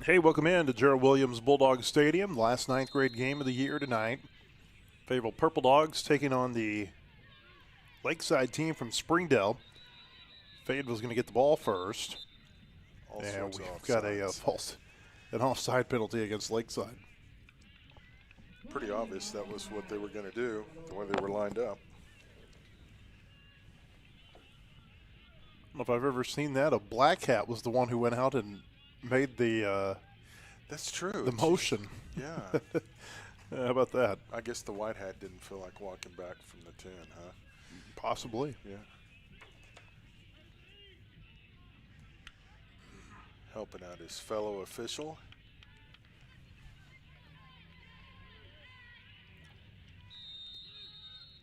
Hey, welcome in to Gerald Williams Bulldog Stadium. Last ninth grade game of the year tonight. Fayetteville Purple Dogs taking on the Lakeside team from Springdale. Fayetteville's going to get the ball first. And we've got an offside penalty against Lakeside. Pretty obvious that was what they were going to do, the way they were lined up. I don't know if I've ever seen that. A black hat was the one who went out and made the that's true. The motion. Yeah. How about that? I guess the white hat didn't feel like walking back from the 10, huh? Possibly. Yeah. Helping out his fellow official.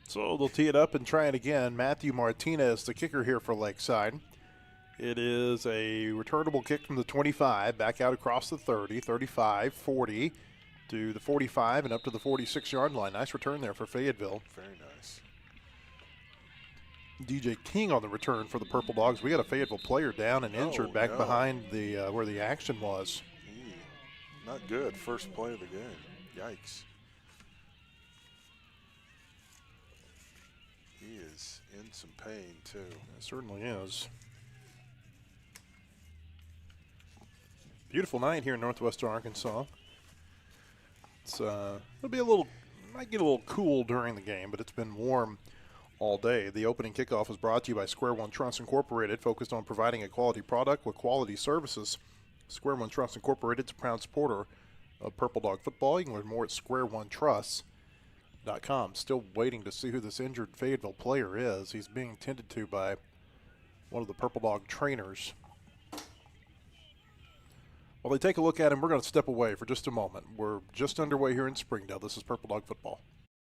So they'll tee it up and try it again. Matthew Martinez, the kicker here for Lakeside. It is a returnable kick from the 25, back out across the 30, 35, 40, to the 45, and up to the 46-yard line. Nice return there for Fayetteville. Very nice. DJ King on the return for the Purple Dogs. We got a Fayetteville player down and injured back behind the where the action was. Not good. First play of the game. Yikes. He is in some pain, too. It certainly is. Beautiful night here in northwestern Arkansas. It's it'll be might get a little cool during the game, but it's been warm all day. The opening kickoff was brought to you by Square One Trust Incorporated, focused on providing a quality product with quality services. Square One Trust Incorporated is a proud supporter of Purple Dog football. You can learn more at squareonetrust.com. Still waiting to see who this injured Fayetteville player is. He's being tended to by one of the Purple Dog trainers. While they take a look at him, we're going to step away for just a moment. We're just underway here in Springdale. This is Purple Dog football.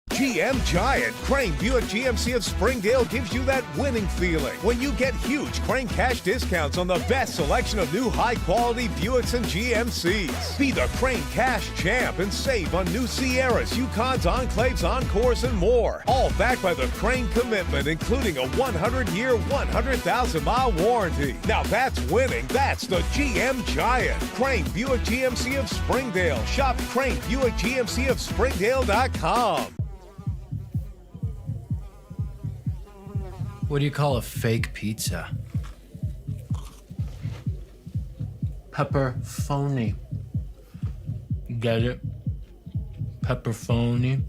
GM Giant. Crane Buick GMC of Springdale gives you that winning feeling when you get huge Crane cash discounts on the best selection of new high-quality Buicks and GMCs. Be the Crane cash champ and save on new Sierras, Yukons, Enclaves, Encores, and more. All backed by the Crane commitment, including a 100-year, 100,000-mile warranty. Now that's winning. That's the GM Giant. Crane Buick GMC of Springdale. Shop Crane Buick GMC of Springdale.com. What do you call a fake pizza? Pepperoni. Get it? Pepperoni.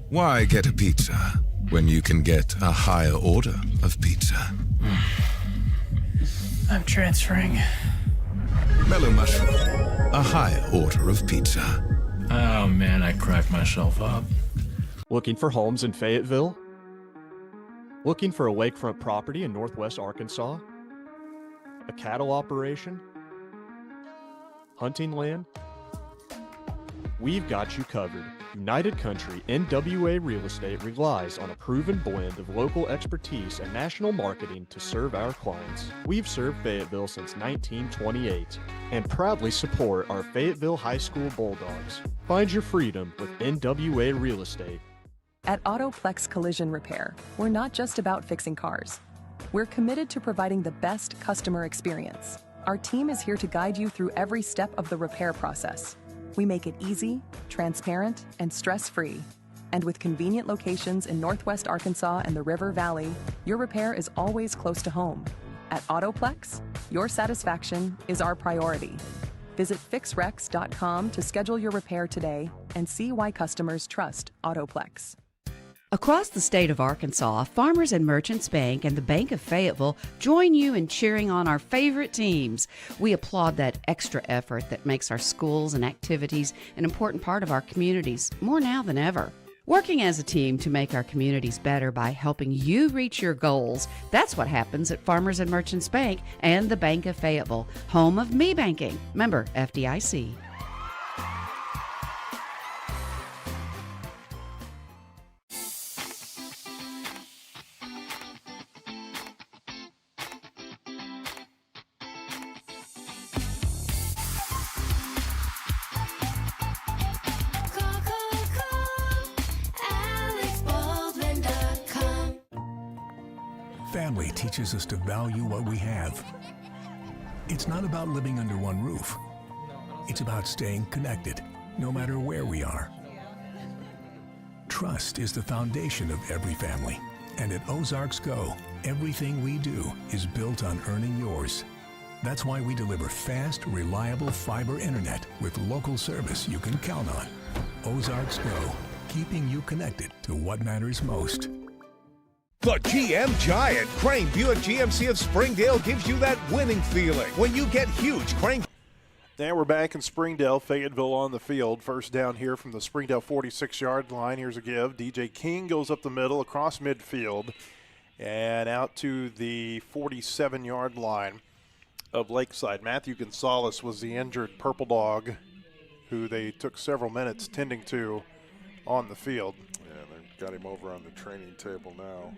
Why get a pizza when you can get a higher order of pizza? I'm transferring. Mellow mushroom, a higher order of pizza. Oh man, I cracked myself up. Looking for homes in Fayetteville? Looking for a lakefront property in northwest Arkansas? A cattle operation? Hunting land? We've got you covered. United Country NWA Real Estate relies on a proven blend of local expertise and national marketing to serve our clients. We've served Fayetteville since 1928 and proudly support our Fayetteville High School Bulldogs. Find your freedom with NWA Real Estate. At Autoplex Collision Repair, we're not just about fixing cars. We're committed to providing the best customer experience. Our team is here to guide you through every step of the repair process. We make it easy, transparent, and stress-free. And with convenient locations in northwest Arkansas and the River Valley, your repair is always close to home. At Autoplex, your satisfaction is our priority. Visit fixrex.com to schedule your repair today and see why customers trust Autoplex. Across the state of Arkansas, Farmers and Merchants Bank and the Bank of Fayetteville join you in cheering on our favorite teams. We applaud that extra effort that makes our schools and activities an important part of our communities, more now than ever. Working as a team to make our communities better by helping you reach your goals, that's what happens at Farmers and Merchants Bank and the Bank of Fayetteville, home of me banking. Member FDIC. Family teaches us to value what we have. It's not about living under one roof. It's about staying connected, no matter where we are. Trust is the foundation of every family. And at Ozarks Go, everything we do is built on earning yours. That's why we deliver fast, reliable fiber internet with local service you can count on. Ozarks Go, keeping you connected to what matters most. The GM Giant, Crane Buick GMC of Springdale, gives you that winning feeling when you get huge Crane. Now we're back in Springdale, Fayetteville on the field. First down here from the Springdale 46-yard line. Here's a give. DJ King goes up the middle across midfield and out to the 47-yard line of Lakeside. Matthew Gonzalez was the injured Purple Dog who they took several minutes tending to on the field. Yeah, they've got him over on the training table now.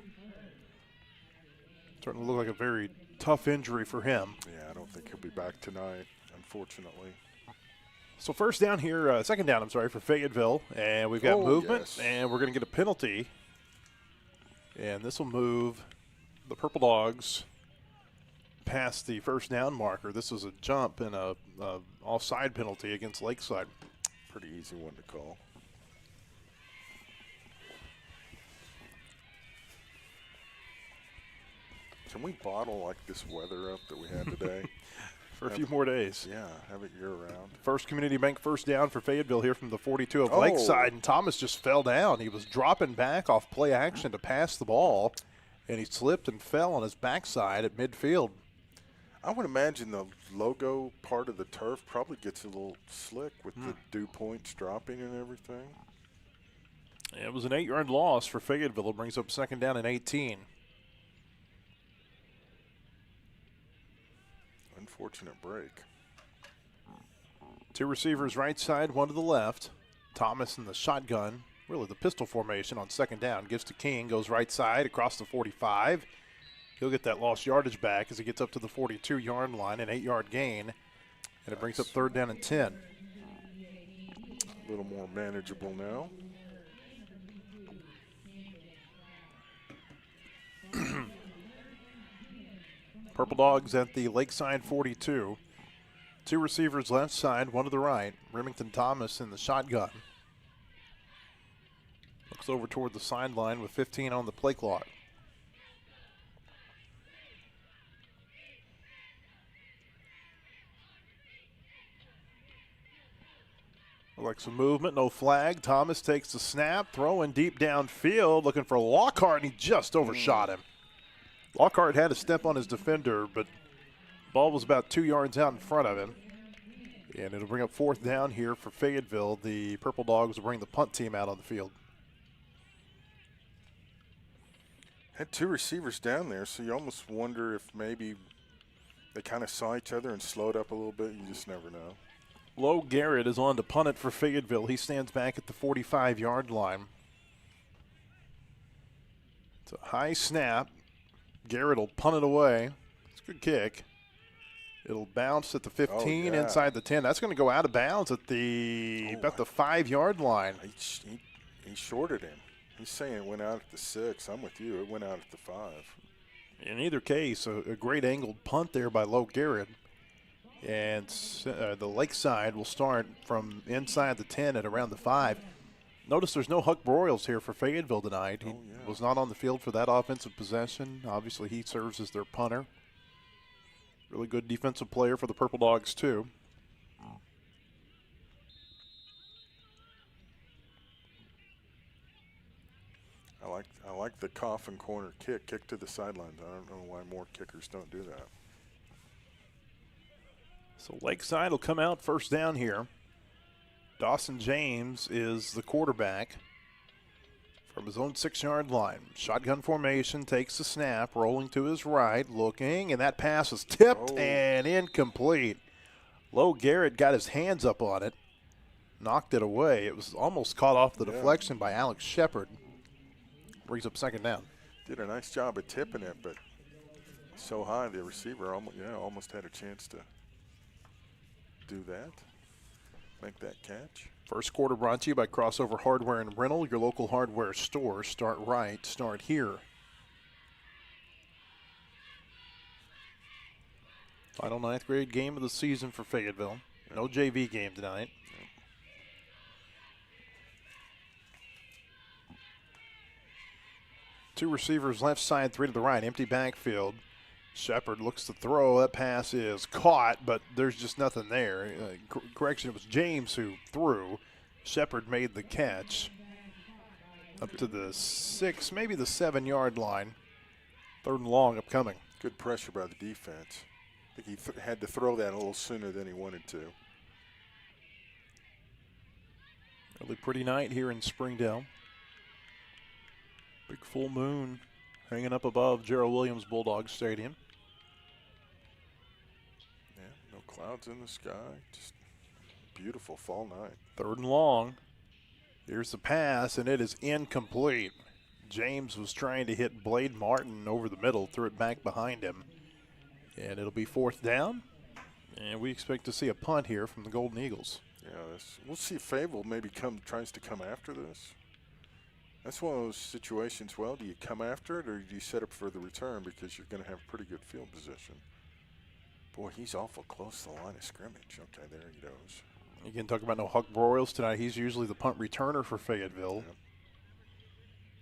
Certainly looked like a very tough injury for him. Yeah, I don't think he'll be back tonight, unfortunately. So first down here, second down, I'm sorry, for Fayetteville. And we've got movement, yes. and we're going to get a penalty. And this will move the Purple Dogs past the first down marker. This is a jump and a offside penalty against Lakeside. Pretty easy one to call. Can we bottle like this weather up that we had today? For a few more days. Yeah, have it year-round. First Community Bank first down for Fayetteville here from the 42 of Lakeside, and Thomas just fell down. He was dropping back off play action to pass the ball, and he slipped and fell on his backside at midfield. I would imagine the logo part of the turf probably gets a little slick with the dew points dropping and everything. It was an 8-yard loss for Fayetteville. It brings up second down and 18. Unfortunate break. Two receivers right side, one to the left. Thomas in the shotgun, really the pistol formation on second down. Gives to King, goes right side across the 45. He'll get that lost yardage back as he gets up to the 42-yard line, an 8-yard gain. And it brings up third down and 10. A little more manageable now. Purple Dogs at the Lakeside 42. Two receivers left side, one to the right. Remington Thomas in the shotgun. Looks over toward the sideline with 15 on the play clock. Like some movement, no flag. Thomas takes the snap, throwing deep downfield, looking for Lockhart, and he just overshot him. Lockhart had to step on his defender, but the ball was about 2 yards out in front of him. And it'll bring up fourth down here for Fayetteville. The Purple Dogs will bring the punt team out on the field. Had two receivers down there, so you almost wonder if maybe they kind of saw each other and slowed up a little bit. You just never know. Lowe Garrett is on to punt it for Fayetteville. He stands back at the 45-yard line. It's a high snap. Garrett will punt it away. It's a good kick. It'll bounce at the 15, inside the 10. That's going to go out of bounds at the about the 5-yard line. He shorted him. He's saying it went out at the 6. I'm with you. It went out at the 5. In either case, a great angled punt there by Lowe Garrett. And the Lakeside will start from inside the 10 at around the 5. Notice there's no Huck Broyles here for Fayetteville tonight. He was not on the field for that offensive possession. Obviously, he serves as their punter. Really good defensive player for the Purple Dogs, too. I like the coffin corner kick to the sidelines. I don't know why more kickers don't do that. So Lakeside will come out first down here. Dawson James is the quarterback from his own 6-yard line. Shotgun formation, takes the snap, rolling to his right, looking, and that pass is tipped and incomplete. Lowe Garrett got his hands up on it, knocked it away. It was almost caught off the deflection by Alex Shepard. Brings up second down. Did a nice job of tipping it, but so high the receiver almost had a chance to do that, make that catch. First quarter brought to you by Crossover Hardware and Rental, your local hardware store. Start right, start here. Final 9th grade game of the season for Fayetteville. No JV game tonight. Two receivers left side, three to the right. Empty backfield. Shepard looks to throw. That pass is caught, but there's just nothing there. Correction, it was James who threw. Shepard made the catch. Up to the 6, maybe the 7-yard line. 3rd and long upcoming. Good pressure by the defense. I think he had to throw that a little sooner than he wanted to. Really pretty night here in Springdale. Big full moon hanging up above Gerald Williams Bulldog Stadium. Yeah, no clouds in the sky. Just beautiful fall night. 3rd and long. Here's the pass, and it is incomplete. James was trying to hit Blade Martin over the middle, threw it back behind him. And it'll be 4th down. And we expect to see a punt here from the Golden Eagles. Yeah, we'll see if Fayetteville maybe tries to come after this. That's one of those situations, well, do you come after it or do you set up for the return because you're going to have pretty good field position? Boy, he's awful close to the line of scrimmage. Okay, there he goes. You can talk about no Huck Broyles tonight. He's usually the punt returner for Fayetteville. Yeah.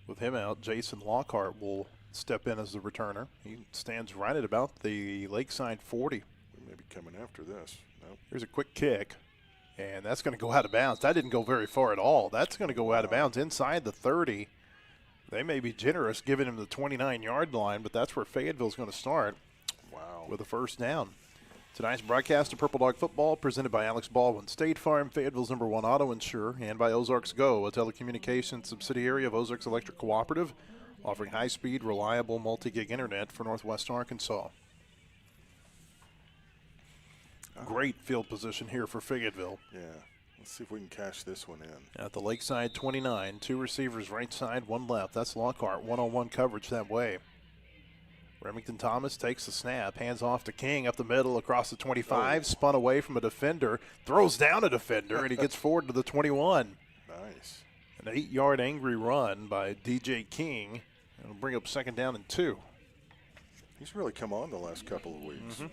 With him out, Jason Lockhart will step in as the returner. He stands right at about the Lakeside 40. We may be coming after this. Nope. Here's a quick kick, and that's going to go out of bounds. That didn't go very far at all. That's going to go out of bounds inside the 30. They may be generous giving him the 29-yard line, but that's where Fayetteville's going to start. Wow. With a 1st down. Tonight's broadcast of Purple Dog Football presented by Alex Baldwin State Farm, Fayetteville's #1 auto insurer, and by Ozarks Go, a telecommunications subsidiary of Ozarks Electric Cooperative, offering high-speed, reliable, multi-gig internet for Northwest Arkansas. Great field position here for Fayetteville. Yeah. Let's see if we can cash this one in. At the Lakeside 29, 2 receivers right side, 1 left. That's Lockhart, one-on-one coverage that way. Remington Thomas takes the snap, hands off to King up the middle across the 25, spun away from a defender, throws down a defender, and he gets forward to the 21. Nice. An 8-yard angry run by DJ King. It'll bring up 2nd down and 2. He's really come on the last couple of weeks.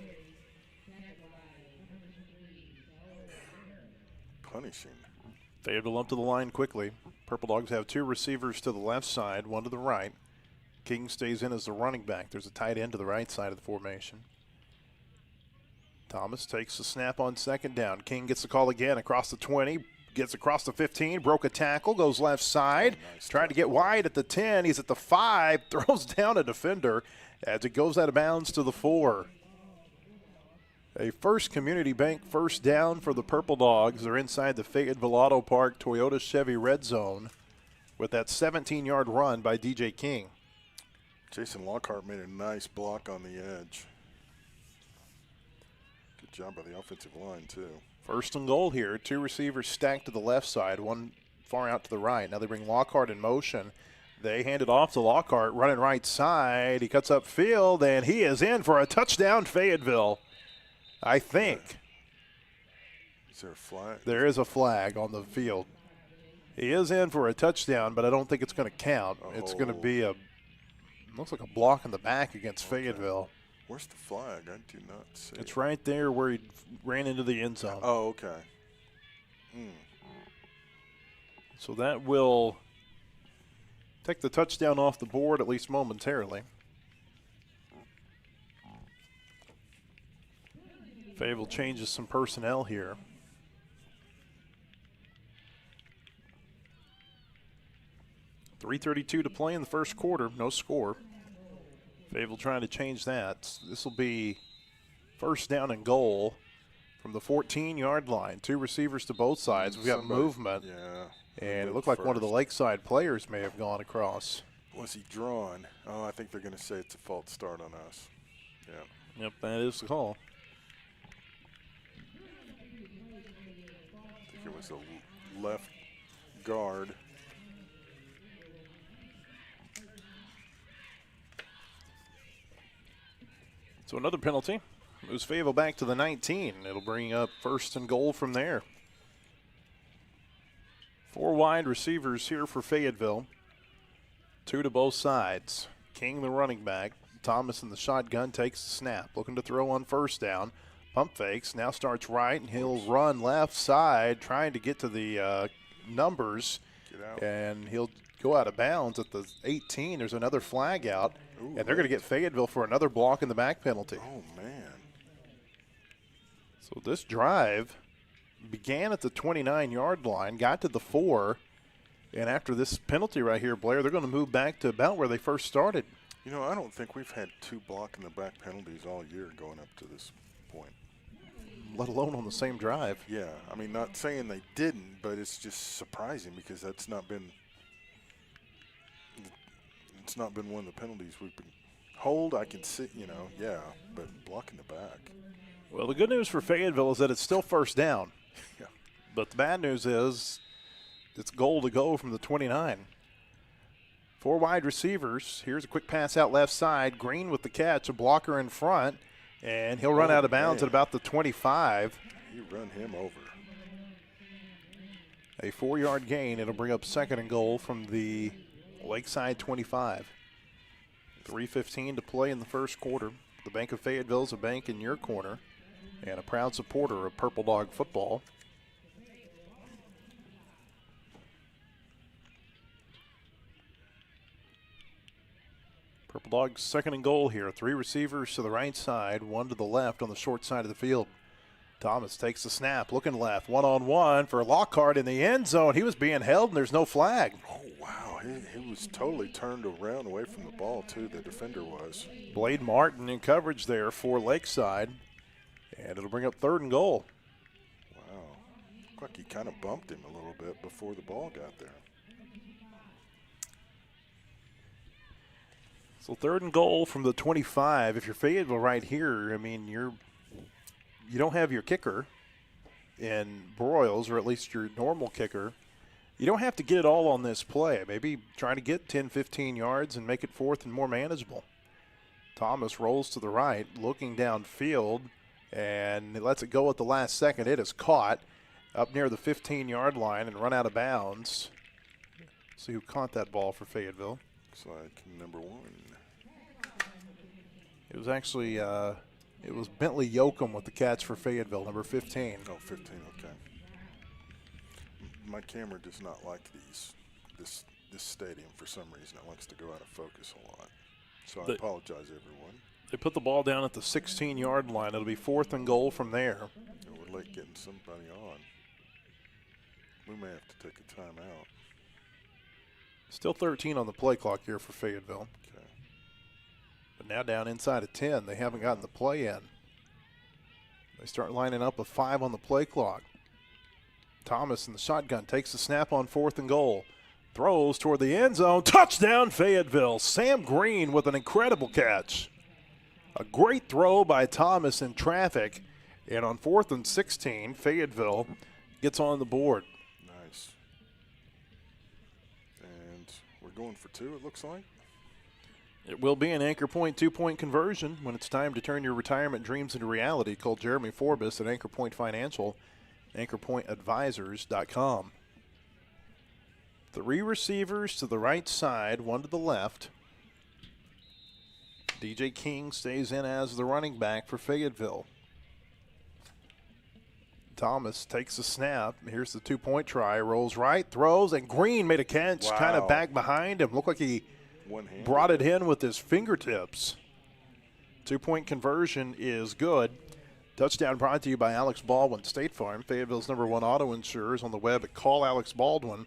Punishing. Fayetteville up to the line quickly. Purple Dogs have 2 receivers to the left side, 1 to the right. King stays in as the running back. There's a tight end to the right side of the formation. Thomas takes the snap on 2nd down. King gets the call again across the 20, gets across the 15, broke a tackle, goes left side, trying to get wide at the 10. He's at the 5, throws down a defender as it goes out of bounds to the 4. A First Community Bank 1st down for the Purple Dogs. They're inside the Fayetteville Auto Park Toyota Chevy red zone with that 17-yard run by DJ King. Jason Lockhart made a nice block on the edge. Good job by the offensive line, too. 1st and goal here. 2 receivers stacked to the left side, 1 far out to the right. Now they bring Lockhart in motion. They hand it off to Lockhart, running right side. He cuts up field, and he is in for a touchdown, Fayetteville. I think. Is there a flag? There is a flag on the field. He is in for a touchdown, but I don't think it's going to count. It's going to be looks like a block in the back against Fayetteville. Where's the flag? I do not see It's right there where he ran into the end zone. Oh, okay. So that will take the touchdown off the board, at least momentarily. Fayetteville changes some personnel here. .332 to play in the 1st quarter, no score. Fayetteville trying to change that. This will be 1st down and goal from the 14-yard line. 2 receivers to both sides. We've got movement. Yeah. And it looked like one of the Lakeside players may have gone across. Was he drawn? Oh, I think they're going to say it's a false start on us. Yeah. Yep, that is the call. I think it was a left guard. So another penalty. Moves Fayetteville back to the 19. It'll bring up 1st and goal from there. 4 wide receivers here for Fayetteville. 2 to both sides. King, the running back. Thomas in the shotgun takes the snap. Looking to throw on 1st down. Pump fakes, now starts right, and he'll run left side trying to get to the numbers. Get out. And he'll go out of bounds at the 18. There's another flag out, and they're going to get Fayetteville for another block in the back penalty. Oh, man. So this drive began at the 29-yard line, got to the 4, and after this penalty right here, Blair, they're going to move back to about where they first started. You know, I don't think we've had 2 block in the back penalties all year going up to this point. Let alone on the same drive. Yeah, I mean, not saying they didn't, but it's just surprising because it's not been one of the penalties we've been hold. I can see, you know, yeah, but blocking the back. Well, the good news for Fayetteville is that it's still first down. Yeah. But the bad news is it's goal to go from the 29. 4 wide receivers. Here's a quick pass out left side. Green with the catch, a blocker in front, and he'll run out of bounds at about the 25. You run him over. A 4-yard gain. It'll bring up 2nd and goal from the Lakeside 25. 3:15 to play in the first quarter. The Bank of Fayetteville is a bank in your corner and a proud supporter of Purple Dog football. Purple Dogs 2nd and goal here. 3 receivers to the right side, 1 to the left on the short side of the field. Thomas takes the snap, looking left, one-on-one for Lockhart in the end zone. He was being held, and there's no flag. Oh, wow. He was totally turned around away from the ball, too, the defender was. Blade Martin in coverage there for Lakeside, and it'll bring up 3rd and goal. Wow. Looked like he kind of bumped him a little bit before the ball got there. So 3rd and goal from the 25. If you're Fayetteville right here, I mean, you don't have your kicker in Broyles, or at least your normal kicker. You don't have to get it all on this play. Maybe trying to get 10, 15 yards and make it 4th and more manageable. Thomas rolls to the right, looking downfield, and he lets it go at the last second. It is caught up near the 15-yard line and run out of bounds. See who caught that ball for Fayetteville. Looks like number 1. It was actually it was Bentley Yoakum with the catch for Fayetteville, number 15. Oh, 15, okay. My camera does not like this stadium for some reason. It likes to go out of focus a lot. So I apologize, everyone. They put the ball down at the 16-yard line. It'll be 4th and goal from there. And we're late getting somebody on. We may have to take a timeout. Still 13 on the play clock here for Fayetteville. Okay. But now down inside of 10. They haven't gotten the play in. They start lining up with 5 on the play clock. Thomas in the shotgun takes the snap on 4th and goal. Throws toward the end zone. Touchdown Fayetteville. Sam Green with an incredible catch. A great throw by Thomas in traffic. And on 4th and 16, Fayetteville gets on the board. Nice. And we're going for 2, it looks like. It will be an Anchor Point 2-point conversion when it's time to turn your retirement dreams into reality. Call Jeremy Forbes at Anchor Point Financial, anchorpointadvisors.com. 3 receivers to the right side, 1 to the left. DJ King stays in as the running back for Fayetteville. Thomas takes the snap. Here's the 2-point try. Rolls right, throws, and Green made a catch kind of back behind him. Looked like he brought it in with his fingertips. 2-point conversion is good. Touchdown brought to you by Alex Baldwin State Farm. Fayetteville's #1 auto insurers on the web at callalexbaldwin.com.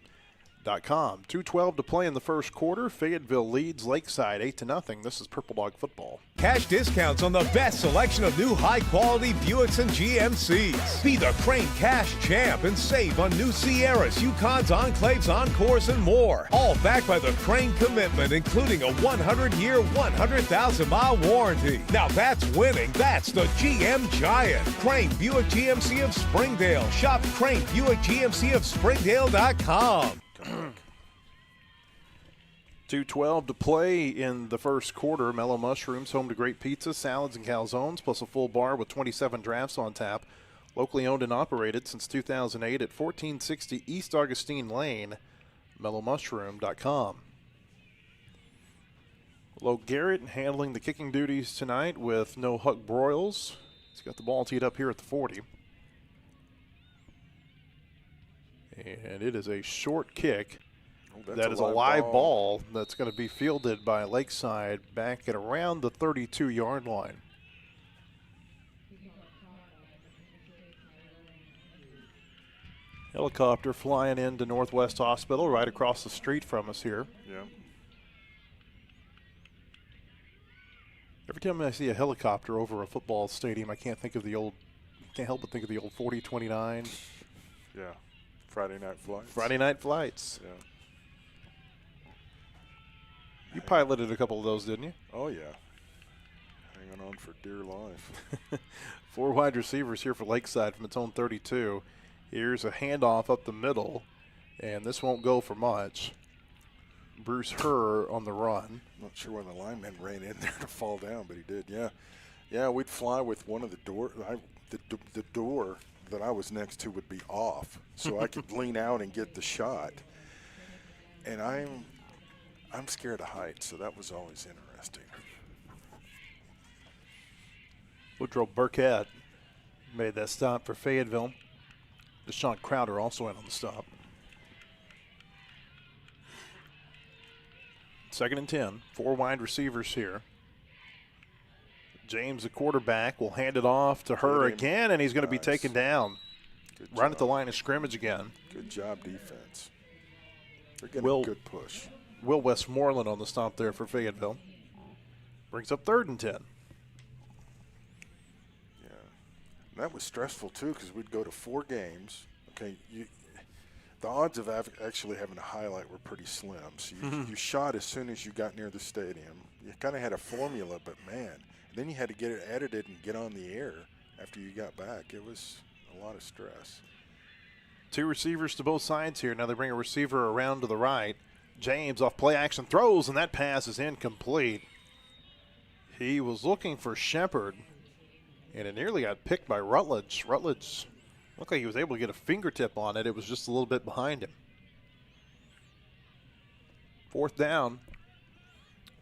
2:12 to play in the first quarter. Fayetteville leads Lakeside 8-0. This is Purple Dog football. Cash discounts on the best selection of new high-quality Buicks and GMCs. Be the Crane Cash champ and save on new Sierras, Yukons, Enclaves, Encores, and more. All backed by the Crane commitment, including a 100-year, 100,000-mile warranty. Now that's winning. That's the GM Giant. Crane Buick GMC of Springdale. Shop Crane Buick GMC of Springdale.com. 2:12 to play in the first quarter. Mellow Mushrooms, home to great pizza, salads, and calzones, plus a full bar with 27 drafts on tap. Locally owned and operated since 2008 at 1460 East Augustine Lane, mellowmushroom.com. Lo Garrett handling the kicking duties tonight with no Huck Broyles. He's got the ball teed up here at the 40. And it is a short kick. Oh, that is a live ball that's going to be fielded by Lakeside back at around the 32-yard line. Helicopter flying into Northwest Hospital right across the street from us here. Yeah. Every time I see a helicopter over a football stadium, I can't help but think of the old 4029. Yeah. Friday night flights. Friday night flights. Yeah. You piloted a couple of those, didn't you? Oh, yeah. Hanging on for dear life. 4 wide receivers here for Lakeside from its own 32. Here's a handoff up the middle, and this won't go for much. Bruce Herr on the run. Not sure when the lineman ran in there to fall down, but he did. Yeah, yeah. We'd fly with one of the door. The door that I was next to would be off, so I could lean out and get the shot. And I'm scared of heights, so that was always interesting. Woodrow Burkett made that stop for Fayetteville. Deshaun Crowder also in on the stop. 2nd and 10. 4 wide receivers here. James, the quarterback, will hand it off to Herr again, and he's going to be taken down. Right at the line of scrimmage again. Good job, defense. They're getting a good push. Will Westmoreland on the stop there for Fayetteville. Brings up 3rd and 10. Yeah. And that was stressful, too, because we'd go to 4 games. Okay, the odds of actually having a highlight were pretty slim. So you shot as soon as you got near the stadium. You kind of had a formula, but, man, then you had to get it edited and get on the air after you got back. It was a lot of stress. 2 receivers to both sides here. Now they bring a receiver around to the right. James off play action throws, and that pass is incomplete. He was looking for Shepard, and it nearly got picked by Rutledge. Rutledge looked like he was able to get a fingertip on it. It was just a little bit behind him. 4th down.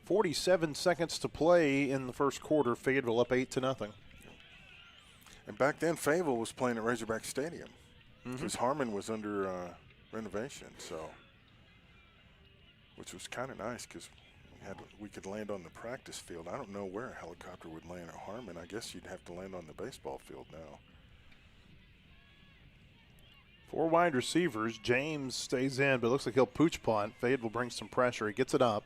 47 seconds to play in the first quarter. Fayetteville up 8-0. And back then, Fayetteville was playing at Razorback Stadium because Harmon was under renovation, which was kind of nice because we could land on the practice field. I don't know where a helicopter would land at Harmon. I guess you'd have to land on the baseball field now. 4 wide receivers. James stays in, but it looks like he'll pooch punt. Fayetteville brings some pressure. He gets it up.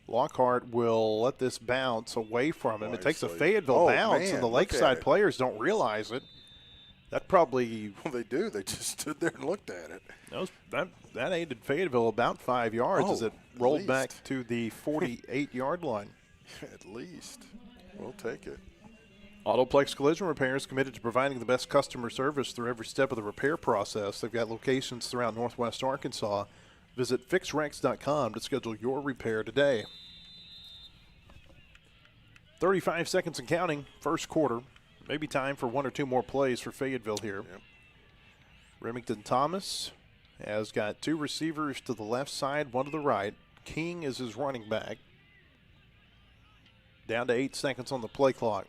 Lockhart will let this bounce away from him. It takes a Fayetteville bounce, and the Lakeside players don't realize it. That probably – well, they do. They just stood there and looked at it. That aided Fayetteville about 5 yards as it rolled back to the 48-yard line. At least. We'll take it. Autoplex Collision Repair is committed to providing the best customer service through every step of the repair process. They've got locations throughout Northwest Arkansas. Visit fixrex.com to schedule your repair today. 35 seconds and counting, first quarter. Maybe time for 1 or 2 more plays for Fayetteville here. Yep. Remington Thomas has got 2 receivers to the left side, 1 to the right. King is his running back. Down to 8 seconds on the play clock.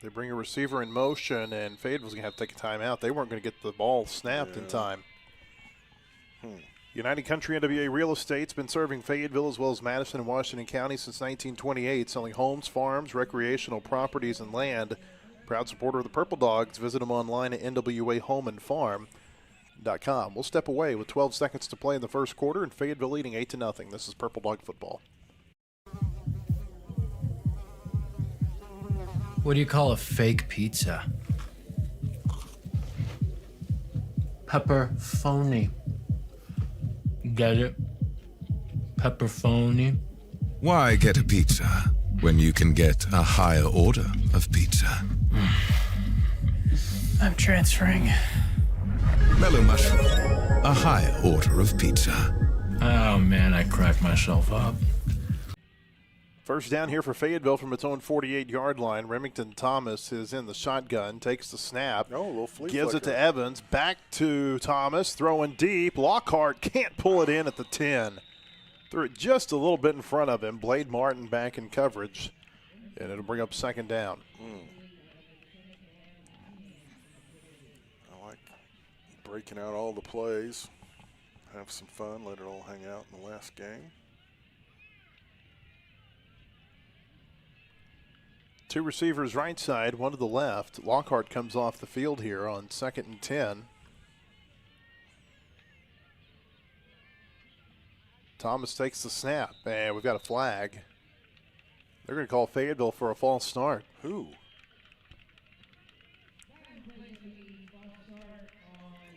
They bring a receiver in motion, and Fayetteville's going to have to take a timeout. They weren't going to get the ball snapped in time. United Country NWA Real Estate's been serving Fayetteville as well as Madison and Washington County since 1928, selling homes, farms, recreational properties, and land. Proud supporter of the Purple Dogs. Visit them online at nwahomeandfarm.com. We'll step away with 12 seconds to play in the first quarter, and Fayetteville leading 8-0. This is Purple Dog football. What do you call a fake pizza? Pepperoni. Get it? Pepperoni. Why get a pizza when you can get a higher order of pizza? I'm transferring. Mellow Mushroom, a higher order of pizza. Oh man, I cracked myself up. First down here for Fayetteville from its own 48-yard line. Remington Thomas is in the shotgun, takes the snap, gives it to Evans, back to Thomas, throwing deep. Lockhart can't pull it in at the 10. Threw it just a little bit in front of him. Blade Martin back in coverage, and it'll bring up second down. I like breaking out all the plays. Have some fun, let it all hang out in the last game. Two receivers right side, one to the left. Lockhart comes off the field here on 2nd and 10. Thomas takes the snap, and we've got a flag. They're going to call Fayetteville for a false start. Who?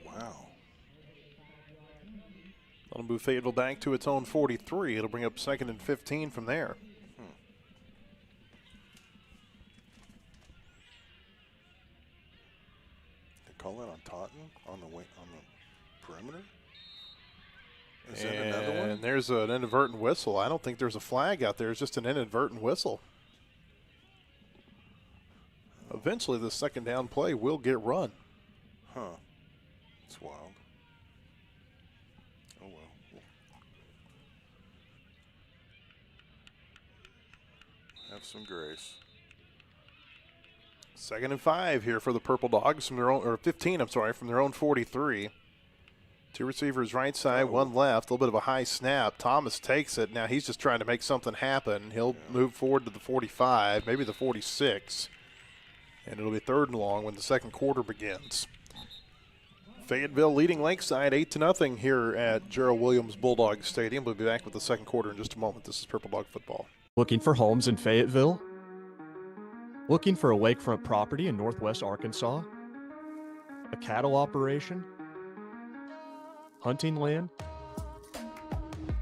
Wow. That'll move Fayetteville back to its own 43. It'll bring up 2nd and 15 from there. They call that on Taunton on the perimeter? Is that another one? And there's an inadvertent whistle. I don't think there's a flag out there. It's just an inadvertent whistle. Eventually, the second down play will get run. Huh. It's wild. Oh, well. Have some grace. 2nd and 5 here for the Purple Dogs from their own, or 15, I'm sorry, from their own 43. Two receivers right side, one left. A little bit of a high snap. Thomas takes it. Now he's just trying to make something happen. He'll move forward to the 45, maybe the 46. And it'll be 3rd and long when the second quarter begins. Fayetteville leading Lakeside 8-0 here at Gerald Williams Bulldog Stadium. We'll be back with the second quarter in just a moment. This is Purple Dog Football. Looking for homes in Fayetteville? Looking for a lakefront property in northwest Arkansas? A cattle operation? Hunting land?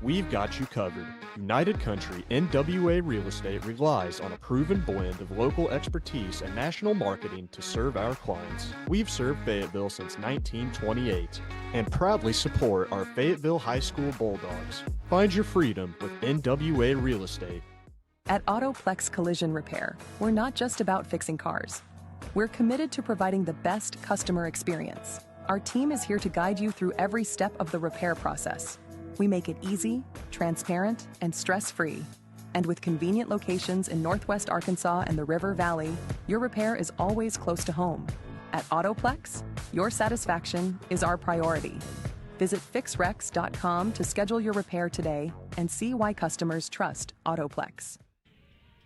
We've got you covered. United Country NWA Real Estate relies on a proven blend of local expertise and national marketing to serve our clients. We've served Fayetteville since 1928 and proudly support our Fayetteville High School Bulldogs. Find your freedom with NWA Real Estate. At Autoplex Collision Repair, we're not just about fixing cars. We're committed to providing the best customer experience. Our team is here to guide you through every step of the repair process. We make it easy, transparent, and stress-free. And with convenient locations in Northwest Arkansas and the River Valley, your repair is always close to home. At Autoplex, your satisfaction is our priority. Visit fixrex.com to schedule your repair today and see why customers trust Autoplex.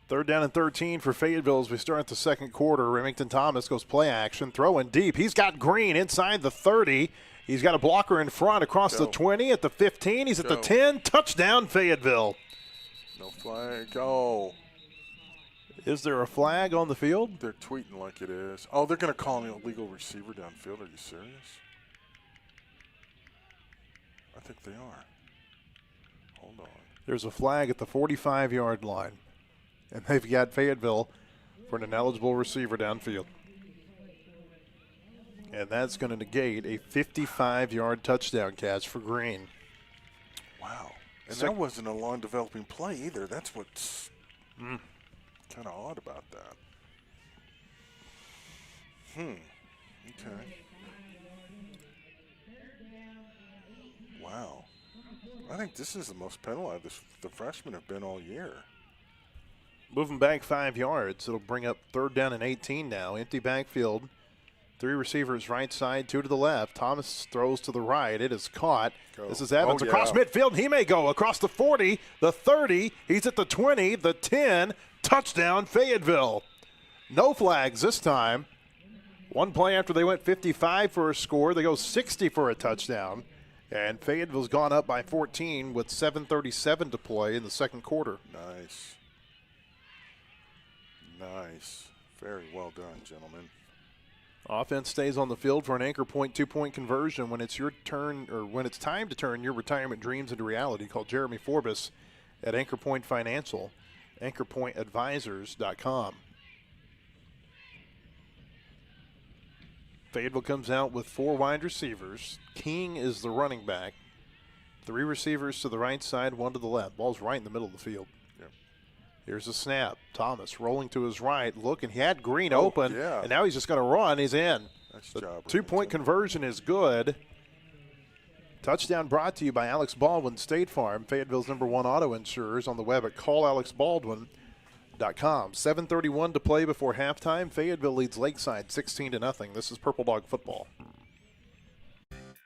3rd down and 13 for Fayetteville as we start the second quarter. Remington Thomas goes play action, throwing deep. He's got Green inside the 30. He's got a blocker in front across the 20 at the 15. He's at the 10. Touchdown, Fayetteville. No flag. Oh. Is there a flag on the field? They're tweeting like it is. Oh, they're going to call an illegal receiver downfield. Are you serious? I think they are. Hold on. There's a flag at the 45-yard line. And they've got Fayetteville for an ineligible receiver downfield. And that's going to negate a 55-yard touchdown catch for Green. Wow. And that wasn't a long developing play either. That's what's kind of odd about that. Okay. Wow. I think this is the most penalized the freshmen have been all year. Moving back 5 yards. It'll bring up 3rd down and 18 now. Empty backfield. 3 receivers right side, 2 to the left. Thomas throws to the right. It is caught. This is Evans across midfield. He may go across the 40, the 30. He's at the 20, the 10. Touchdown, Fayetteville. No flags this time. One play after they went 55 for a score, they go 60 for a touchdown. And Fayetteville's gone up by 14 with 7:37 to play in the second quarter. Nice. Nice. Very well done, gentlemen. Offense stays on the field for an anchor point, 2-point conversion when it's your turn, or when it's time to turn your retirement dreams into reality. Call Jeremy Forbes at Anchor Point Financial, anchorpointadvisors.com. Fayetteville comes out with 4 wide receivers. King is the running back. 3 receivers to the right side, 1 to the left. Ball's right in the middle of the field. Here's a snap. Thomas rolling to his right, looking. He had Green open, and now he's just going to run. He's in. Nice the job. 2-point conversion is good. Touchdown brought to you by Alex Baldwin State Farm, Fayetteville's #1 auto insurers, on the web at callalexbaldwin.com. 7:31 to play before halftime. Fayetteville leads Lakeside 16-0. This is Purple Dog football.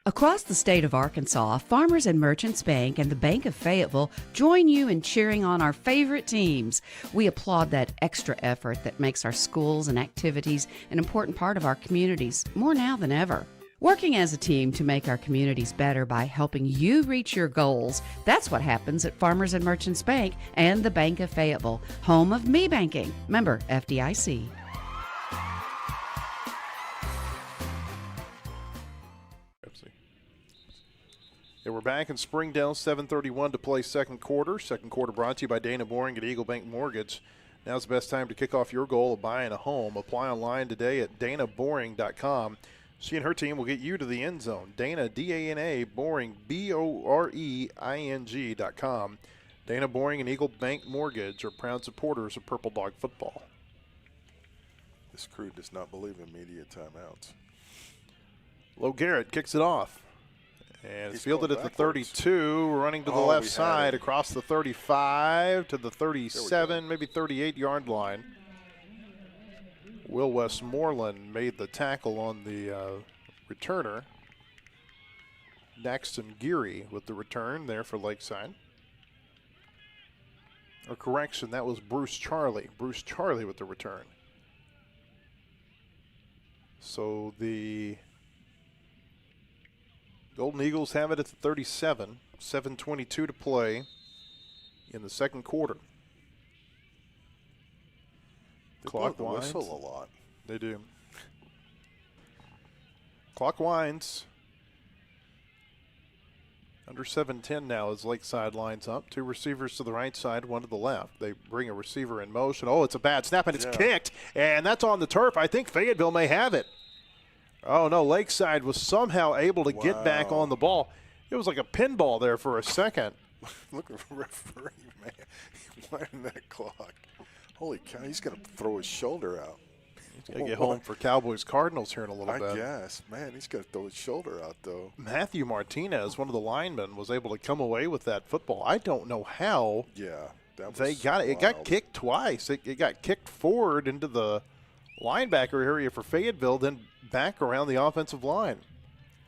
Across the state of Arkansas, Farmers and Merchants Bank and the Bank of Fayetteville join you in cheering on our favorite teams. We applaud that extra effort that makes our schools and activities an important part of our communities, more now than ever. Working as a team to make our communities better by helping you reach your goals, that's what happens at Farmers and Merchants Bank and the Bank of Fayetteville, home of me banking. Member FDIC. Yeah, we're back in Springdale, 7:31 to play second quarter. Second quarter brought to you by Dana Boring at Eagle Bank Mortgage. Now's the best time to kick off your goal of buying a home. Apply online today at danaboring.com. She and her team will get you to the end zone. Dana, D-A-N-A, Boring, B-O-R-E-I-N-G.com. Dana Boring and Eagle Bank Mortgage are proud supporters of Purple Dog football. This crew does not believe in media timeouts. Low Garrett kicks it off. And it's fielded at the 32, running to the Oh, left we had side, it. across the 35 to the 37, maybe 38-yard line. Will Westmoreland made the tackle on the returner. Daxton Geary with the return there for Lakeside. Or correction, that was Bruce Charlie. Bruce Charlie with the return. So the Golden Eagles have it at the 37. 7:22 to play in the second quarter. They Clock blow the winds. whistle a lot. They do. Clock winds. Under 7:10 now as Lakeside lines up. Two receivers to the right side, one to the left. They bring a receiver in motion. Oh, it's a bad snap, and it's kicked. And that's on the turf. I think Fayetteville may have it. Oh, no, Lakeside was somehow able to get back on the ball. It was like a pinball there for a second. Look at the referee, man. Winding that clock. Holy cow, he's going to throw his shoulder out. He's going to get home for Cowboys-Cardinals here in a little bit. I guess. Man, he's going to throw his shoulder out, though. Matthew Martinez, one of the linemen, was able to come away with that football. I don't know how. Yeah. That was they got it. It got kicked twice. It got kicked forward into the linebacker area for Fayetteville, then back around the offensive line.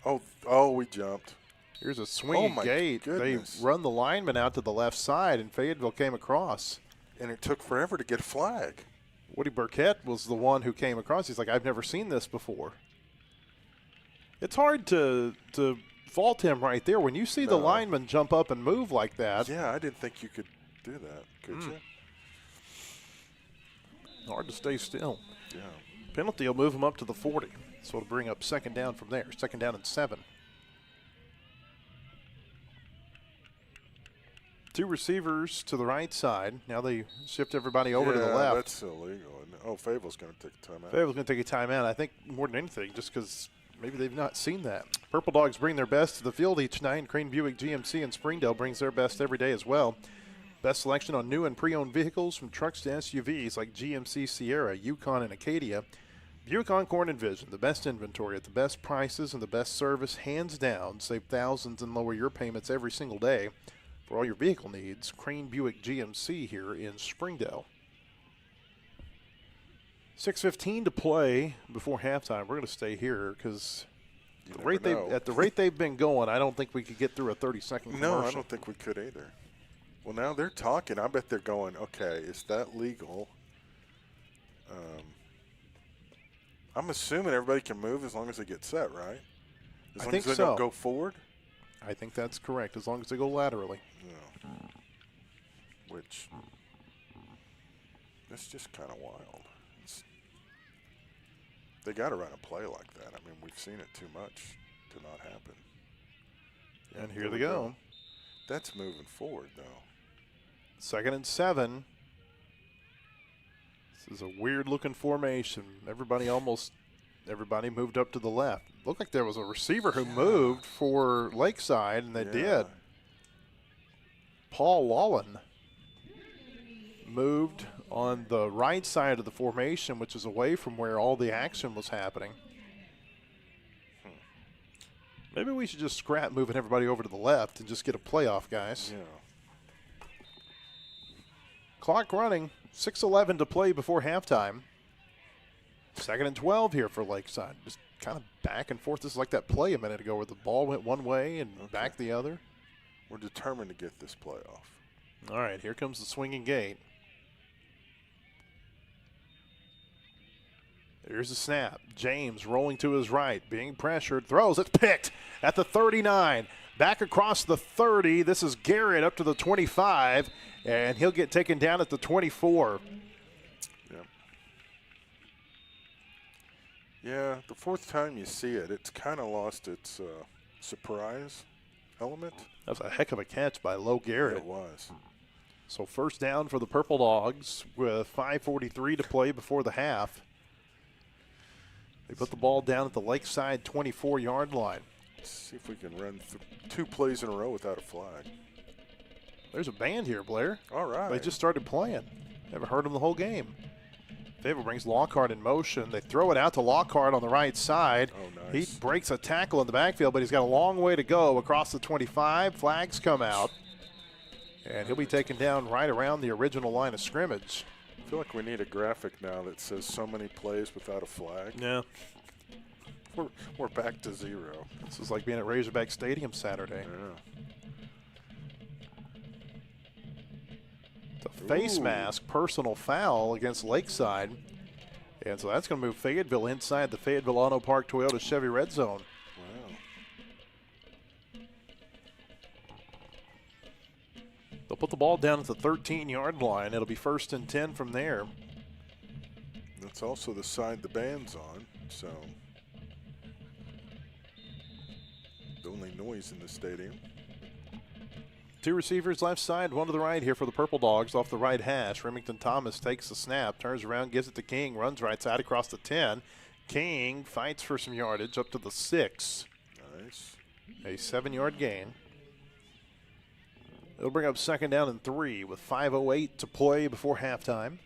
Oh, we jumped. Here's a swinging gate. Goodness. They run the lineman out to the left side, and Fayetteville came across. And it took forever to get a flag. Woody Burkett was the one who came across. He's like, I've never seen this before. It's hard to fault him right there. When you see the lineman jump up and move like that. Yeah, I didn't think you could do that, could you? Hard to stay still. Yeah. Penalty will move him up to the 40. So it'll bring up second down from there. Second down and 7. Two receivers to the right side. Now they shift everybody over to the left. That's illegal. Oh, Fayetteville's going to take a timeout. Fayetteville's going to take a timeout, I think, more than anything, just because maybe they've not seen that. Purple Dogs bring their best to the field each night, and Crane Buick GMC in Springdale brings their best every day as well. Best selection on new and pre-owned vehicles, from trucks to SUVs like GMC Sierra, Yukon, and Acadia. Buick Encore and Vision, the best inventory at the best prices and the best service, hands down. Save thousands and lower your payments every single day. For all your vehicle needs, Crane Buick GMC here in Springdale. 6:15 to play before halftime. We're going to stay here because at the rate they've been going, I don't think we could get through a 30-second commercial. No, I don't think we could either. Well, now they're talking. I bet they're going, okay, is that legal? I'm assuming everybody can move as long as they get set, right? As long as they don't go forward? I think that's correct, as long as they go laterally. Yeah. Which, that's just kind of wild. They got to run a play like that. I mean, we've seen it too much to not happen. And here they go. That's moving forward, though. Second and 7. This is a weird-looking formation. Everybody moved up to the left. Looked like there was a receiver who moved for Lakeside, and they did. Paul Wallen moved on the right side of the formation, which is away from where all the action was happening. Maybe we should just scrap moving everybody over to the left and just get a playoff, guys. Yeah. Clock running, 6:11 to play before halftime. 2nd and 12 here for Lakeside. Just kind of back and forth. This is like that play a minute ago where the ball went one way and back the other. We're determined to get this playoff. All right, here comes the swinging gate. Here's the snap. James rolling to his right, being pressured, throws. It's picked at the 39. Back across the 30. This is Garrett up to the 25, and he'll get taken down at the 24. Yeah, the fourth time you see it, it's kind of lost its surprise element. That was a heck of a catch by Low Garrett. It was. So first down for the Purple Dogs with 5:43 to play before the half. They put the ball down at the Lakeside 24-yard line. Let's see if we can run 2 plays in a row without a flag. There's a band here, Blair. All right. They just started playing. Haven't heard them the whole game. Fayetteville brings Lockhart in motion. They throw it out to Lockhart on the right side. Oh, nice. He breaks a tackle in the backfield, but he's got a long way to go across the 25. Flags come out, and he'll be taken down right around the original line of scrimmage. I feel like we need a graphic now that says so many plays without a flag. Yeah. We're back to 0. This is like being at Razorback Stadium Saturday. Yeah. The face mask, personal foul against Lakeside. And so that's going to move Fayetteville inside the Fayetteville Auto Park Toyota Chevy Red Zone. Wow. They'll put the ball down at the 13-yard line. It'll be 1st and 10 from there. That's also the side the band's on, so the only noise in the stadium. 2 receivers left side, 1 to the right here for the Purple Dogs off the right hash. Remington Thomas takes the snap, turns around, gives it to King, runs right side across the 10. King fights for some yardage up to the 6. Nice. A 7-yard gain. It'll bring up 2nd down and 3 with 5:08 to play before halftime.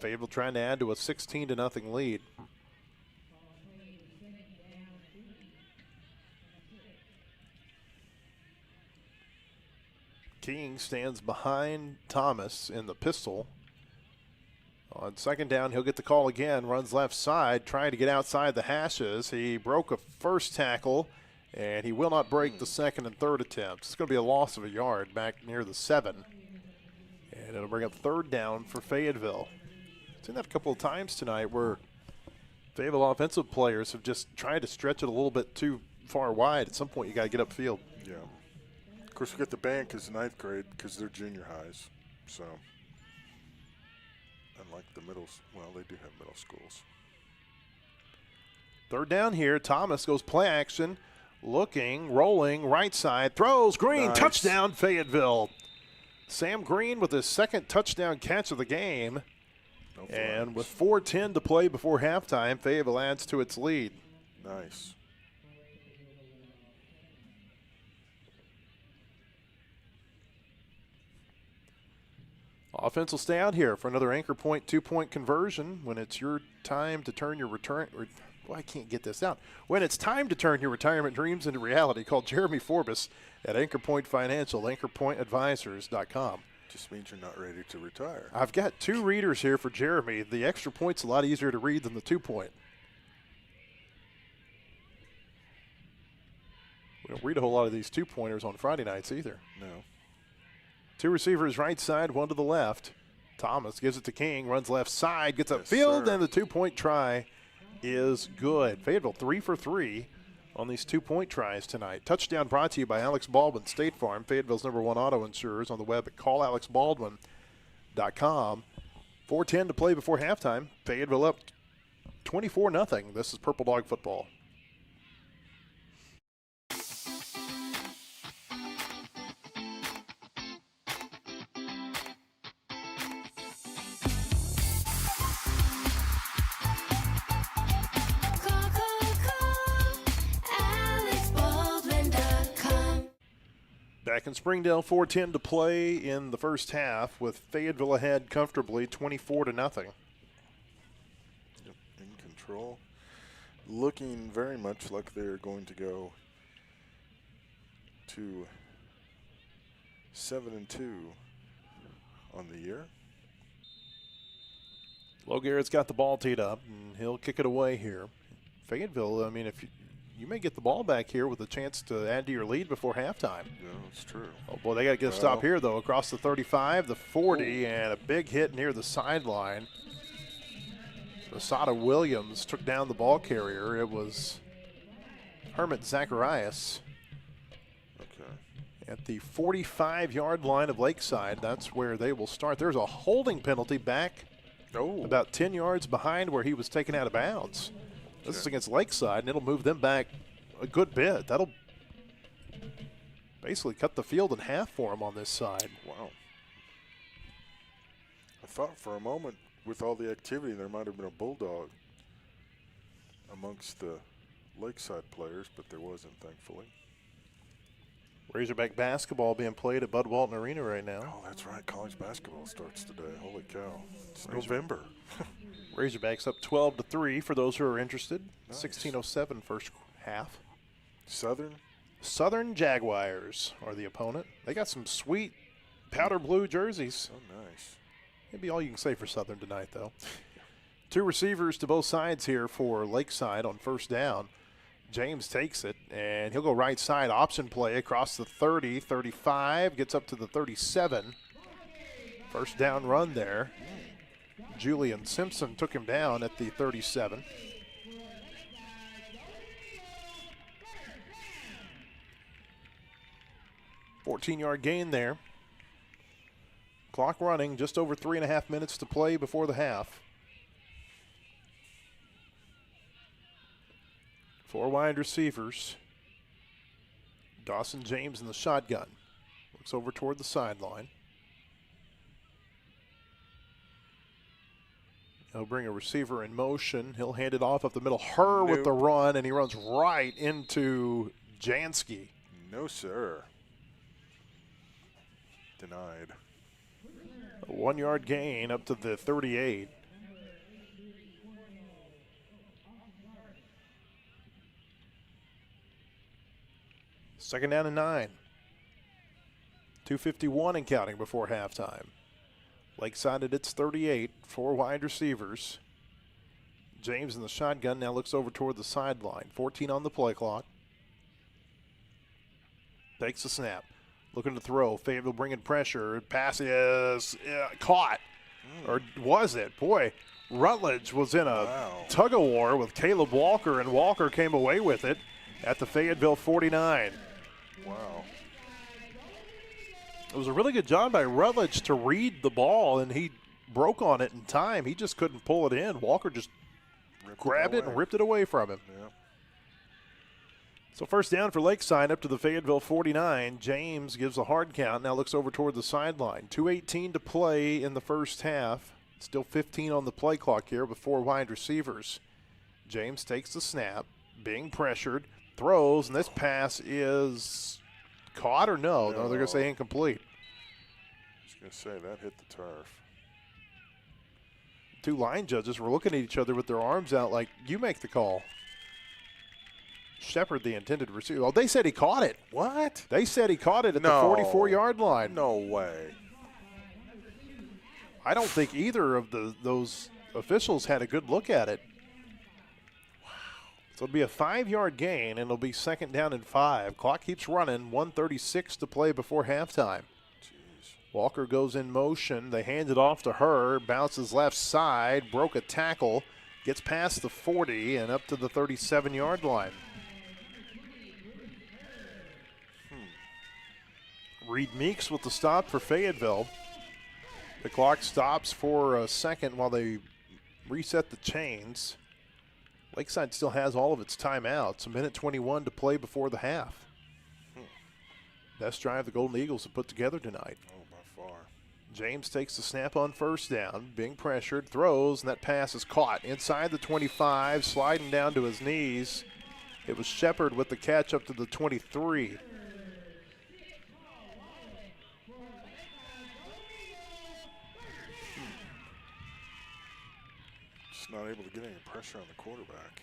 Fayetteville trying to add to a 16-0 lead. King stands behind Thomas in the pistol. On 2nd down, he'll get the call again, runs left side, trying to get outside the hashes. He broke a first tackle, and he will not break the 2nd and 3rd attempts. It's going to be a loss of a yard back near the 7. And it'll bring up 3rd down for Fayetteville. Seen that a couple of times tonight where Fayetteville offensive players have just tried to stretch it a little bit too far wide. At some point, you got to get upfield. Yeah. Of course, we got the band because 9th grade because they're junior highs. So, unlike the well, they do have middle schools. 3rd down here. Thomas goes play action, looking, rolling, right side, throws, Green, nice. Touchdown, Fayetteville. Sam Green with his 2nd touchdown catch of the game. No and flags. with 4:10 to play before halftime, Fayetteville adds to its lead. Nice. Offense will stay out here for another anchor point, 2-point conversion when it's your time to turn your I can't get this out. When it's time to turn your retirement dreams into reality, call Jeremy Forbes at Anchor Point Financial, anchorpointadvisors.com. Just means you're not ready to retire. I've got 2 readers here for Jeremy. The extra point's a lot easier to read than the 2-point. We don't read a whole lot of these 2-pointers on Friday nights either. No. 2 receivers right side, 1 to the left. Thomas gives it to King, runs left side, gets Yes, upfield, sir. and the 2-point try is good. Fayetteville 3 for 3 on these 2-point tries tonight. Touchdown brought to you by Alex Baldwin State Farm, Fayetteville's #1 auto insurers, on the web at callalexbaldwin.com. 4:10 to play before halftime. Fayetteville up 24-0. This is Purple Dog football. Back in Springdale, 4:10 to play in the first half with Fayetteville ahead comfortably 24-0. Yep, in control. Looking very much like they're going to go to 7-2 on the year. Low Garrett's got the ball teed up, and he'll kick it away here. Fayetteville, I mean, if you may get the ball back here with a chance to add to your lead before halftime. Yeah, that's true. Oh, boy, they got to get a stop here, though, across the 35, the 40, and a big hit near the sideline. Asada Williams took down the ball carrier. It was Hermit Zacharias. Okay. At the 45-yard line of Lakeside, that's where they will start. There's a holding penalty back about 10 yards behind where he was taken out of bounds. This is against Lakeside, and it'll move them back a good bit. That'll basically cut the field in half for them on this side. Wow. I thought for a moment, with all the activity, there might have been a Bulldog amongst the Lakeside players, but there wasn't, thankfully. Razorback basketball being played at Bud Walton Arena right now. Oh, that's right. College basketball starts today. Holy cow. It's November. Razorbacks up 12-3 for those who are interested. Nice. 16:07 first half. Southern Jaguars are the opponent. They got some sweet powder blue jerseys. Oh, nice. Maybe all you can say for Southern tonight, though. Two receivers to both sides here for Lakeside on first down. James takes it, and he'll go right side option play across the 30, 35, gets up to the 37. First down run there. Julian Simpson took him down at the 37. $14-yard gain there. Clock running, just over 3.5 minutes to play before the half. Four wide receivers. Dawson James in the shotgun. Looks over toward the sideline. He'll bring a receiver in motion. He'll hand it off up the middle. Herr with the run, and he runs right into Jansky. No, sir. Denied. A 1-yard gain up to the 38. Second down and 9. 2:51 and counting before halftime. Lakeside at its 38, four wide receivers. James in the shotgun now looks over toward the sideline. 14 on the play clock. Takes the snap. Looking to throw. Fayetteville bringing pressure. Pass is caught. Or was it? Boy, Rutledge was in a tug-of-war with Caleb Walker, and Walker came away with it at the Fayetteville 49. Wow. It was a really good job by Rutledge to read the ball, and he broke on it in time. He just couldn't pull it in. Walker just grabbed it and ripped it away from him. Yeah. So first down for Lakeside up to the Fayetteville 49. James gives a hard count, now looks over toward the sideline. 2:18 to play in the first half. Still 15 on the play clock here with four wide receivers. James takes the snap, being pressured, throws, and this pass is caught or no? No, they're going to say incomplete. I was going to say that hit the turf. Two line judges were looking at each other with their arms out like, you make the call. Shepard, the intended receiver. Oh, they said he caught it. What? They said he caught it at the 44-yard line. No way. I don't think either of those officials had a good look at it. Wow. So it'll be a 5-yard gain, and it'll be second down and 5. Clock keeps running, 1:36 to play before halftime. Jeez. Walker goes in motion. They hand it off to Herr, bounces left side, broke a tackle, gets past the 40 and up to the 37-yard line. Reed Meeks with the stop for Fayetteville. The clock stops for a second while they reset the chains. Lakeside still has all of its timeouts. 1:21 to play before the half. Best drive the Golden Eagles have put together tonight. Oh, by far. James takes the snap on first down, being pressured, throws, and that pass is caught inside the 25, sliding down to his knees. It was Shepard with the catch up to the 23. Just not able to get any pressure on the quarterback.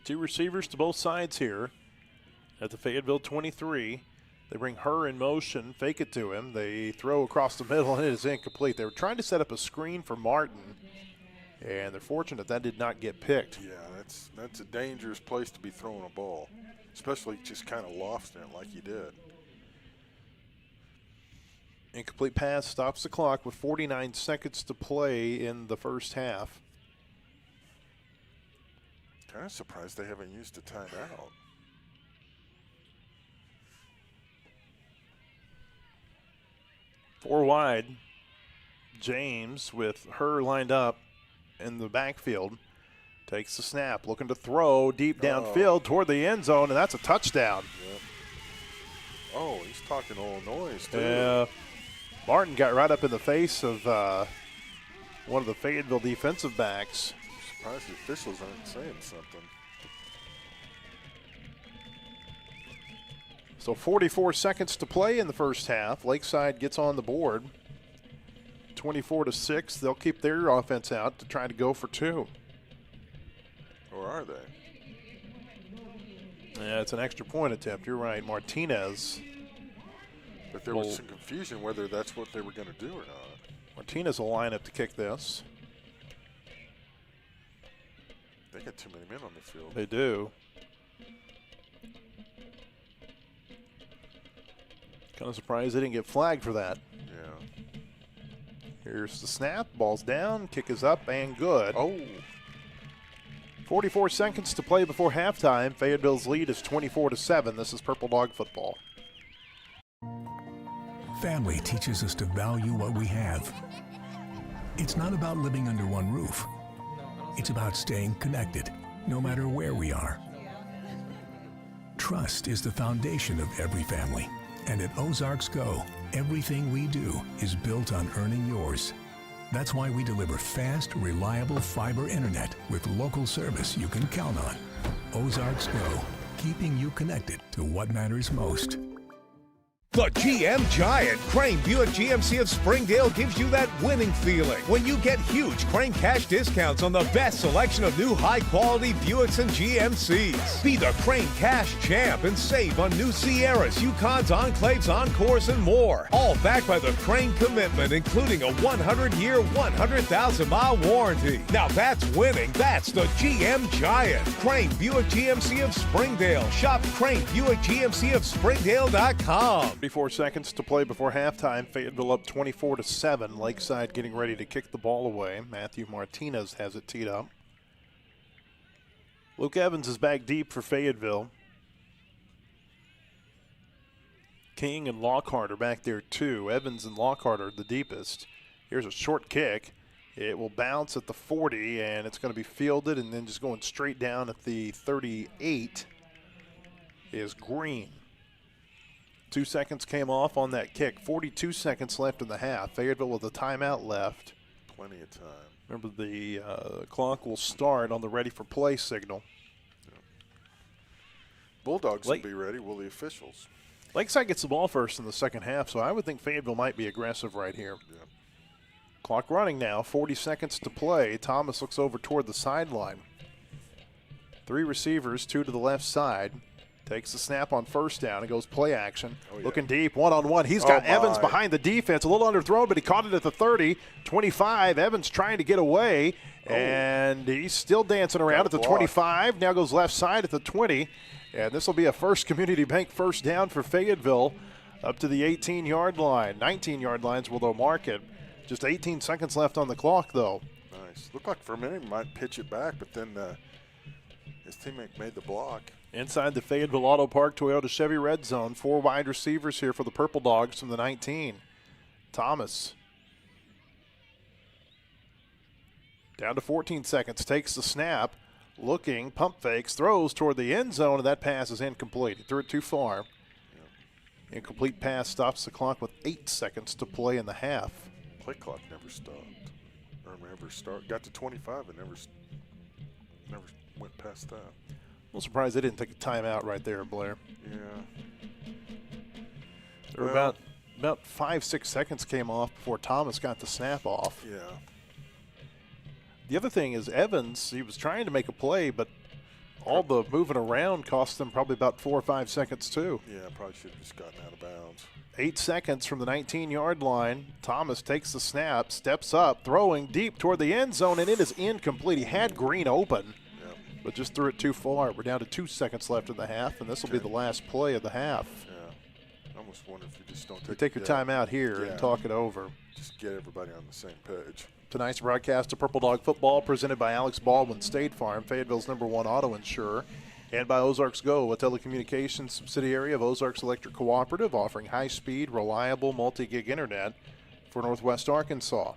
Two receivers to both sides here at the Fayetteville 23. They bring her in motion, fake it to him. They throw across the middle, and it is incomplete. They were trying to set up a screen for Martin, and they're fortunate that did not get picked. Yeah, that's a dangerous place to be throwing a ball, especially just kind of lofting it like you did. Incomplete pass stops the clock with 49 seconds to play in the first half. Kind of surprised they haven't used a timeout. Four wide. James with her lined up in the backfield. Takes the snap, looking to throw deep downfield toward the end zone, and that's a touchdown. Yep. Oh, he's talking Illinois too. Yeah. Martin got right up in the face of one of the Fayetteville defensive backs. I'm surprised the officials aren't saying something. So 44 seconds to play in the first half. Lakeside gets on the board. 24-6. They'll keep their offense out to try to go for two. Or are they? Yeah, it's an extra point attempt. You're right. Martinez. But there was some confusion whether that's what they were going to do or not. Martinez will line up to kick this. They got too many men on the field. They do. Kind of surprised they didn't get flagged for that. Yeah. Here's the snap. Ball's down. Kick is up and good. Oh. 44 seconds to play before halftime. Fayetteville's lead is 24-7. This is Purple Dog football. Family teaches us to value what we have. It's not about living under one roof. It's about staying connected, no matter where we are. Trust is the foundation of every family. And at Ozarks Go, everything we do is built on earning yours. That's why we deliver fast, reliable fiber internet with local service you can count on. Ozarks Go, keeping you connected to what matters most. The GM Giant, Crane Buick GMC of Springdale gives you that winning feeling when you get huge Crane cash discounts on the best selection of new high-quality Buicks and GMCs. Be the Crane cash champ and save on new Sierras, Yukons, Enclaves, Encores, and more. All backed by the Crane commitment, including a 100-year, 100,000-mile warranty. Now that's winning. That's the GM Giant. Crane Buick GMC of Springdale. Shop Crane Buick GMC of Springdale.com. 34 seconds to play before halftime. Fayetteville up 24-7. Lakeside getting ready to kick the ball away. Matthew Martinez has it teed up. Luke Evans is back deep for Fayetteville. King and Lockhart are back there too. Evans and Lockhart are the deepest. Here's a short kick. It will bounce at the 40, and it's going to be fielded, and then just going straight down at the 38 is Green. 2 seconds came off on that kick. 42 seconds left in the half. Fayetteville with a timeout left. Plenty of time. Remember, the clock will start on the ready for play signal. Yeah. Bulldogs will be ready. Will the officials? Lakeside gets the ball first in the second half, so I would think Fayetteville might be aggressive right here. Yeah. Clock running now. 40 seconds to play. Thomas looks over toward the sideline. Three receivers, two to the left side. Takes the snap on first down and goes play action. Oh, yeah. Looking deep, one-on-one. He's got Evans behind the defense. A little underthrown, but he caught it at the 30. 25, Evans trying to get away, and he's still dancing around at the 25. Now goes left side at the 20. And this will be a First Community Bank first down for Fayetteville up to the 18-yard line. 19-yard lines will they'll mark it. Just 18 seconds left on the clock, though. Nice. Looked like for a minute he might pitch it back, but then his teammate made the block. Inside the Fayetteville Auto Park Toyota Chevy red zone, four wide receivers here for the Purple Dogs from the 19. Thomas. Down to 14 seconds, takes the snap, looking, pump fakes, throws toward the end zone, and that pass is incomplete. He threw it too far. Yep. Incomplete pass stops the clock with 8 seconds to play in the half. Play clock never stopped. Or never started. Got to 25 and never went past that. I'm surprised they didn't take a timeout right there, Blair. Yeah. There were about 5-6 seconds came off before Thomas got the snap off. Yeah. The other thing is Evans, he was trying to make a play, but all the moving around cost them probably about 4 or 5 seconds too. Yeah, probably should have just gotten out of bounds. 8 seconds from the 19-yard line. Thomas takes the snap, steps up, throwing deep toward the end zone, and it is incomplete. He had Green open, but just threw it too far. We're down to 2 seconds left in the half, and this will be the last play of the half. Yeah, I almost wonder if you just don't take your time out here and talk it over. Just get everybody on the same page. Tonight's broadcast of Purple Dog Football presented by Alex Baldwin State Farm, Fayetteville's #1 auto insurer, and by Ozarks Go, a telecommunications subsidiary of Ozarks Electric Cooperative, offering high-speed, reliable, multi-gig internet for Northwest Arkansas.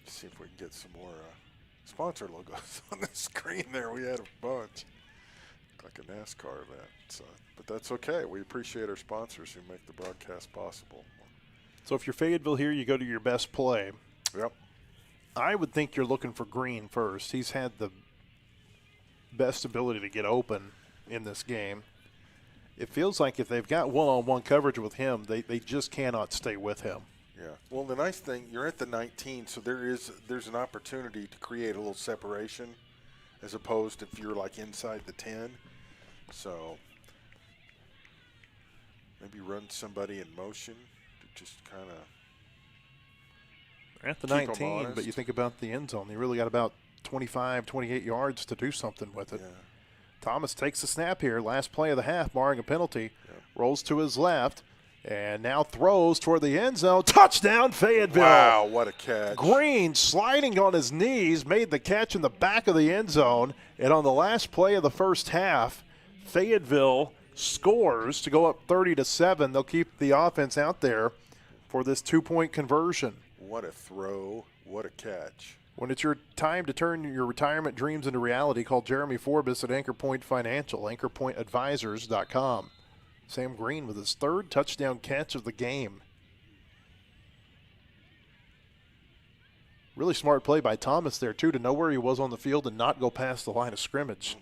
See if we can get some more sponsor logos on the screen there. We had a bunch. Like a NASCAR event. So, but that's okay. We appreciate our sponsors who make the broadcast possible. So if you're Fayetteville here, you go to your best play. Yep. I would think you're looking for Green first. He's had the best ability to get open in this game. It feels like if they've got one-on-one coverage with him, they just cannot stay with him. Yeah. Well, the nice thing, you're at the 19, so there's an opportunity to create a little separation as opposed to if you're like inside the 10. So maybe run somebody in motion to just kind of at the 19, but you think about the end zone. They really got about 25, 28 yards to do something with it. Yeah. Thomas takes the snap here. Last play of the half, barring a penalty. Rolls to his left, and now throws toward the end zone. Touchdown, Fayetteville. Wow, what a catch. Green, sliding on his knees, made the catch in the back of the end zone. And on the last play of the first half, Fayetteville scores to go up 30-7. They'll keep the offense out there for this 2-point conversion. What a throw. What a catch. When it's your time to turn your retirement dreams into reality, call Jeremy Forbes at Anchor Point Financial, anchorpointadvisors.com. Sam Green with his 3rd touchdown catch of the game. Really smart play by Thomas there, too, to know where he was on the field and not go past the line of scrimmage.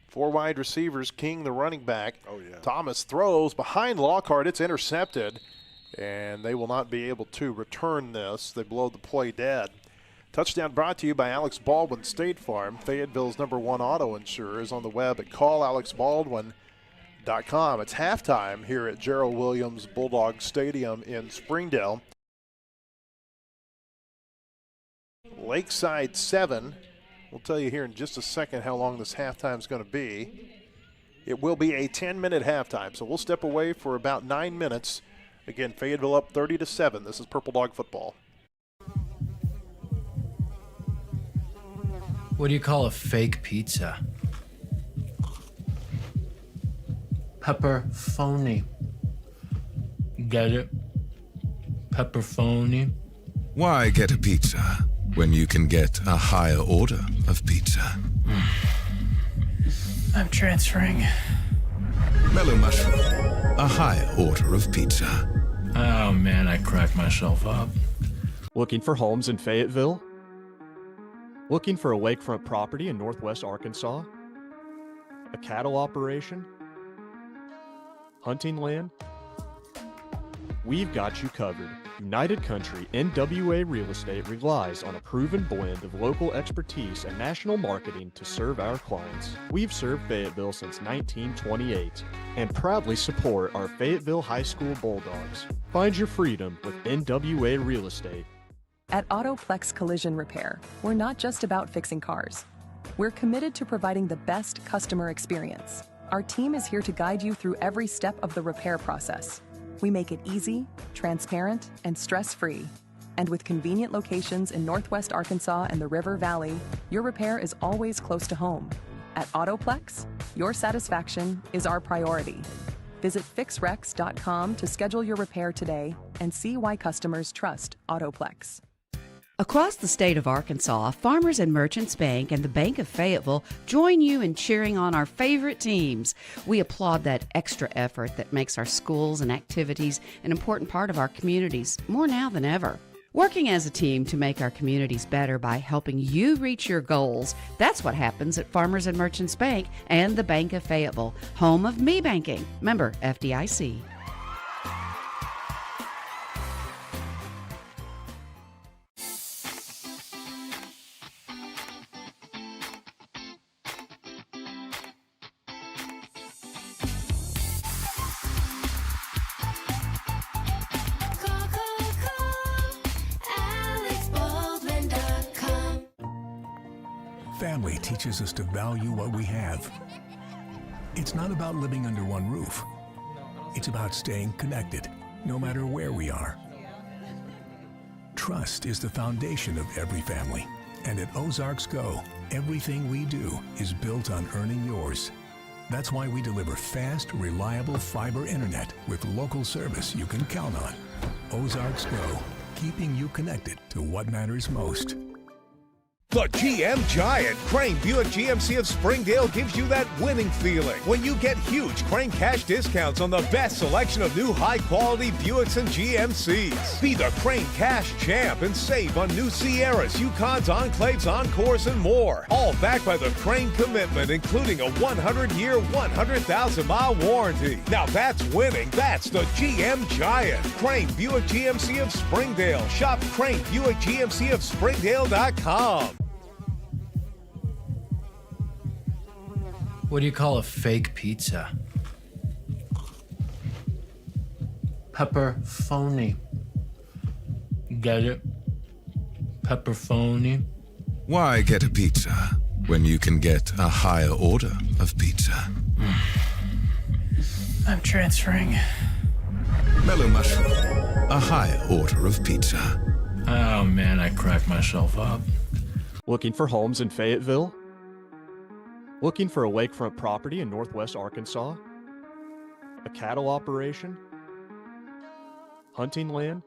4 wide receivers, King the running back. Oh, yeah. Thomas throws behind Lockhart. It's intercepted, and they will not be able to return this. They blow the play dead. Touchdown brought to you by Alex Baldwin State Farm. Fayetteville's #1 auto insurer is on the web at callalexbaldwin.com. It's halftime here at Gerald Williams Bulldog Stadium in Springdale. Lakeside 7. We'll tell you here in just a second how long this halftime is going to be. It will be a 10-minute halftime, so we'll step away for about 9 minutes. Again, Fayetteville up 30-7. This is Purple Dog Football. What do you call a fake pizza? Pepperoni. Get it? Pepperoni. Why get a pizza when you can get a higher order of pizza? I'm transferring. Mellow Mushroom, a higher order of pizza. Oh man, I cracked myself up. Looking for homes in Fayetteville? Looking for a lakefront property in Northwest Arkansas? A cattle operation? Hunting land? We've got you covered. United Country NWA Real Estate relies on a proven blend of local expertise and national marketing to serve our clients. We've served Fayetteville since 1928 and proudly support our Fayetteville High School Bulldogs. Find your freedom with NWA Real Estate. At Autoplex Collision Repair, we're not just about fixing cars. We're committed to providing the best customer experience. Our team is here to guide you through every step of the repair process. We make it easy, transparent, and stress-free. And with convenient locations in Northwest Arkansas and the River Valley, your repair is always close to home. At Autoplex, your satisfaction is our priority. Visit fixrex.com to schedule your repair today and see why customers trust Autoplex. Across the state of Arkansas, Farmers and Merchants Bank and the Bank of Fayetteville join you in cheering on our favorite teams. We applaud that extra effort that makes our schools and activities an important part of our communities, more now than ever. Working as a team to make our communities better by helping you reach your goals, that's what happens at Farmers and Merchants Bank and the Bank of Fayetteville, home of me banking. Member FDIC. Family teaches us to value what we have. It's not about living under one roof. It's about staying connected, no matter where we are. Trust is the foundation of every family. And at Ozarks Go, everything we do is built on earning yours. That's why we deliver fast, reliable fiber internet with local service you can count on. Ozarks Go, keeping you connected to what matters most. The GM Giant, Crane Buick GMC of Springdale gives you that winning feeling when you get huge Crane cash discounts on the best selection of new high-quality Buicks and GMCs. Be the Crane cash champ and save on new Sierras, Yukons, Enclaves, Encores, and more. All backed by the Crane commitment, including a 100-year, 100,000-mile warranty. Now that's winning. That's the GM Giant. Crane Buick GMC of Springdale. Shop Crane Buick GMC of Springdale.com. What do you call a fake pizza? Pepperoni. Get it? Pepperoni. Why get a pizza when you can get a higher order of pizza? I'm transferring. Mellow mushroom, a higher order of pizza. Oh man, I cracked myself up. Looking for homes in Fayetteville? Looking for a lakefront property in northwest Arkansas? A cattle operation? Hunting land?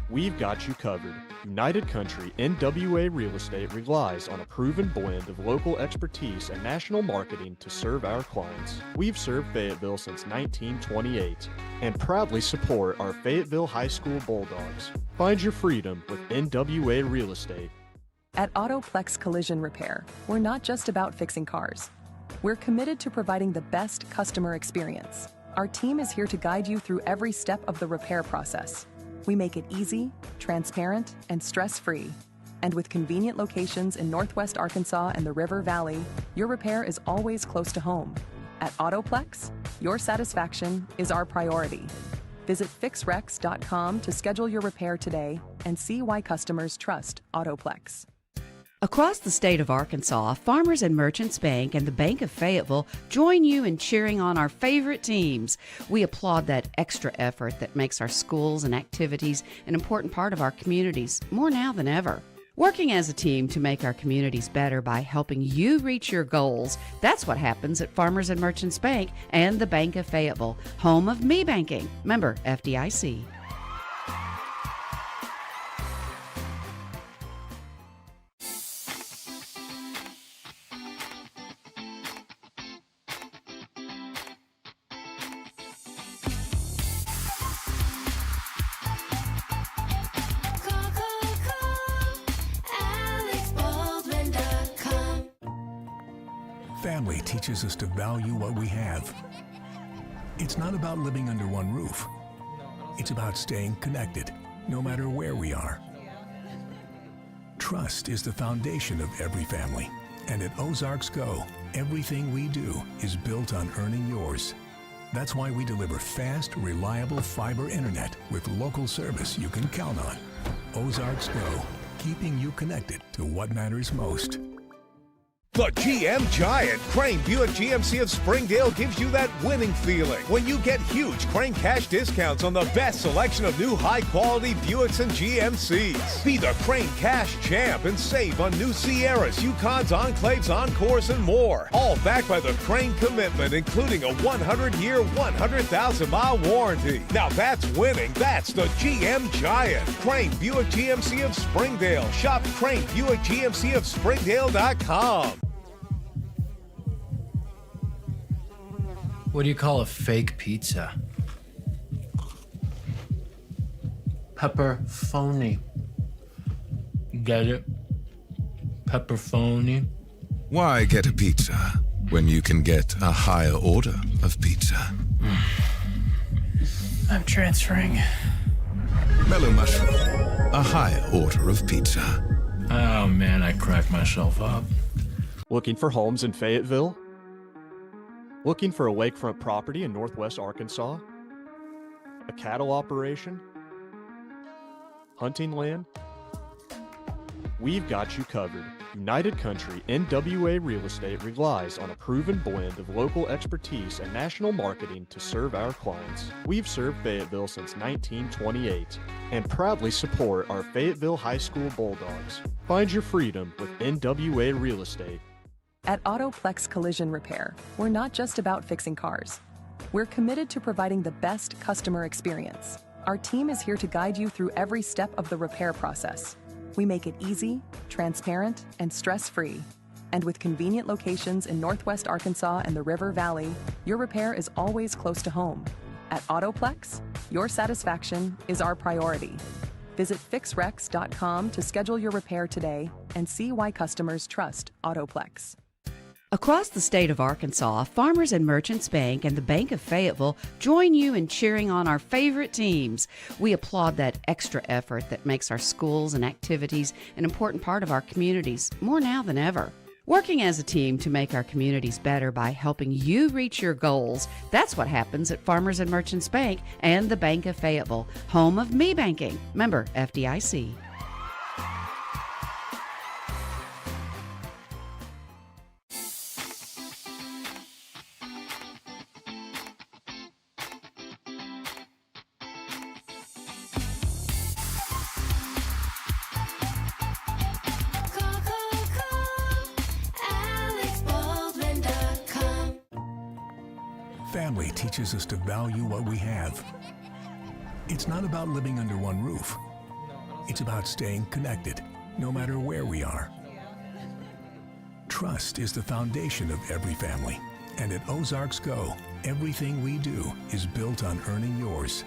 We've got you covered. United Country NWA Real Estate relies on a proven blend of local expertise and national marketing to serve our clients. We've served Fayetteville since 1928 and proudly support our Fayetteville High School Bulldogs. Find your freedom with NWA Real Estate. At Autoplex Collision Repair, we're not just about fixing cars. We're committed to providing the best customer experience. Our team is here to guide you through every step of the repair process. We make it easy, transparent, and stress-free. And with convenient locations in Northwest Arkansas and the River Valley, your repair is always close to home. At Autoplex, your satisfaction is our priority. Visit fixrex.com to schedule your repair today and see why customers trust Autoplex. Across the state of Arkansas, Farmers and Merchants Bank and the Bank of Fayetteville join you in cheering on our favorite teams. We applaud that extra effort that makes our schools and activities an important part of our communities, more now than ever. Working as a team to make our communities better by helping you reach your goals, that's what happens at Farmers and Merchants Bank and the Bank of Fayetteville, home of me banking. Member FDIC. Family teaches us to value what we have. It's not about living under one roof. It's about staying connected, no matter where we are. Trust is the foundation of every family. And at Ozarks Go, everything we do is built on earning yours. That's why we deliver fast, reliable fiber internet with local service you can count on. Ozarks Go, keeping you connected to what matters most. The GM Giant, Crane Buick GMC of Springdale gives you that winning feeling when you get huge Crane cash discounts on the best selection of new high-quality Buicks and GMCs. Be the Crane cash champ and save on new Sierras, Yukons, Enclaves, Encores, and more. All backed by the Crane commitment, including a 100-year, 100,000-mile warranty. Now that's winning. That's the GM Giant. Crane Buick GMC of Springdale. Shop Crane Buick GMC of Springdale.com. What do you call a fake pizza? Pepperoni. Get it? Pepperoni. Why get a pizza when you can get a higher order of pizza? I'm transferring. Mellow mushroom, a higher order of pizza. Oh man, I cracked myself up. Looking for homes in Fayetteville? Looking for a lakefront property in northwest Arkansas? A cattle operation? Hunting land? We've got you covered. United Country NWA Real Estate relies on a proven blend of local expertise and national marketing to serve our clients. We've served Fayetteville since 1928 and proudly support our Fayetteville High School Bulldogs. Find your freedom with NWA Real Estate. At Autoplex Collision Repair, we're not just about fixing cars. We're committed to providing the best customer experience. Our team is here to guide you through every step of the repair process. We make it easy, transparent, and stress-free. And with convenient locations in Northwest Arkansas and the River Valley, your repair is always close to home. At Autoplex, your satisfaction is our priority. Visit fixrex.com to schedule your repair today and see why customers trust Autoplex. Across the state of Arkansas, Farmers and Merchants Bank and the Bank of Fayetteville join you in cheering on our favorite teams. We applaud that extra effort that makes our schools and activities an important part of our communities, more now than ever. Working as a team to make our communities better by helping you reach your goals, that's what happens at Farmers and Merchants Bank and the Bank of Fayetteville, home of me banking. Member FDIC. Family teaches us to value what we have. It's not about living under one roof. It's about staying connected, no matter where we are. Trust is the foundation of every family. And at Ozarks Go, everything we do is built on earning yours.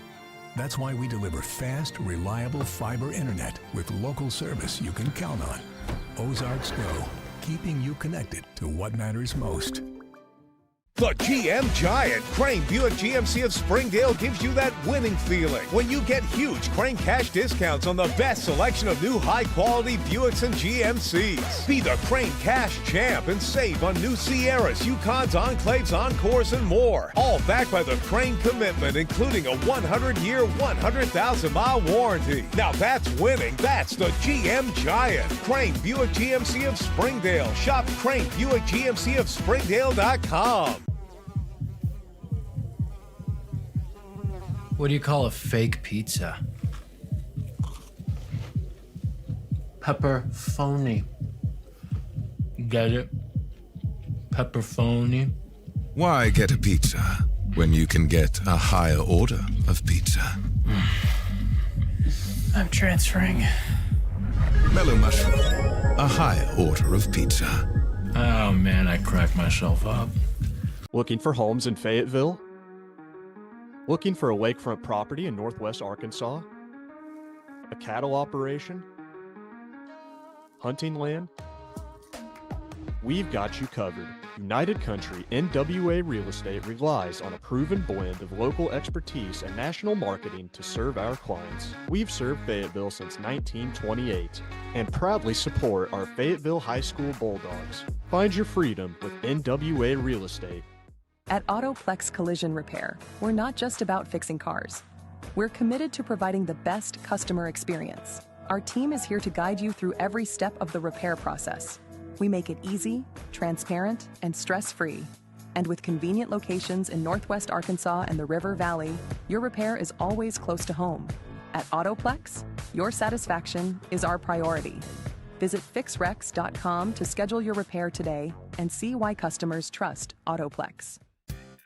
That's why we deliver fast, reliable fiber internet with local service you can count on. Ozarks Go, keeping you connected to what matters most. The GM Giant, Crane Buick GMC of Springdale gives you that winning feeling when you get huge Crane cash discounts on the best selection of new high-quality Buicks and GMCs. Be the Crane cash champ and save on new Sierras, Yukons, Enclaves, Encores, and more. All backed by the Crane commitment, including a 100-year, 100,000-mile warranty. Now that's winning. That's the GM Giant. Crane Buick GMC of Springdale. Shop Crane Buick GMC of Springdale.com. What do you call a fake pizza? Pepperoni. Get it? Pepperoni. Why get a pizza when you can get a higher order of pizza? I'm transferring. Mellow mushroom, a higher order of pizza. Oh man, I cracked myself up. Looking for homes in Fayetteville? Looking for a lakefront property in Northwest Arkansas? A cattle operation? Hunting land? We've got you covered. United Country NWA Real Estate relies on a proven blend of local expertise and national marketing to serve our clients. We've served Fayetteville since 1928 and proudly support our Fayetteville High School Bulldogs. Find your freedom with NWA Real Estate. At Autoplex Collision Repair, we're not just about fixing cars. We're committed to providing the best customer experience. Our team is here to guide you through every step of the repair process. We make it easy, transparent, and stress-free. And with convenient locations in Northwest Arkansas and the River Valley, your repair is always close to home. At Autoplex, your satisfaction is our priority. Visit fixrex.com to schedule your repair today and see why customers trust Autoplex.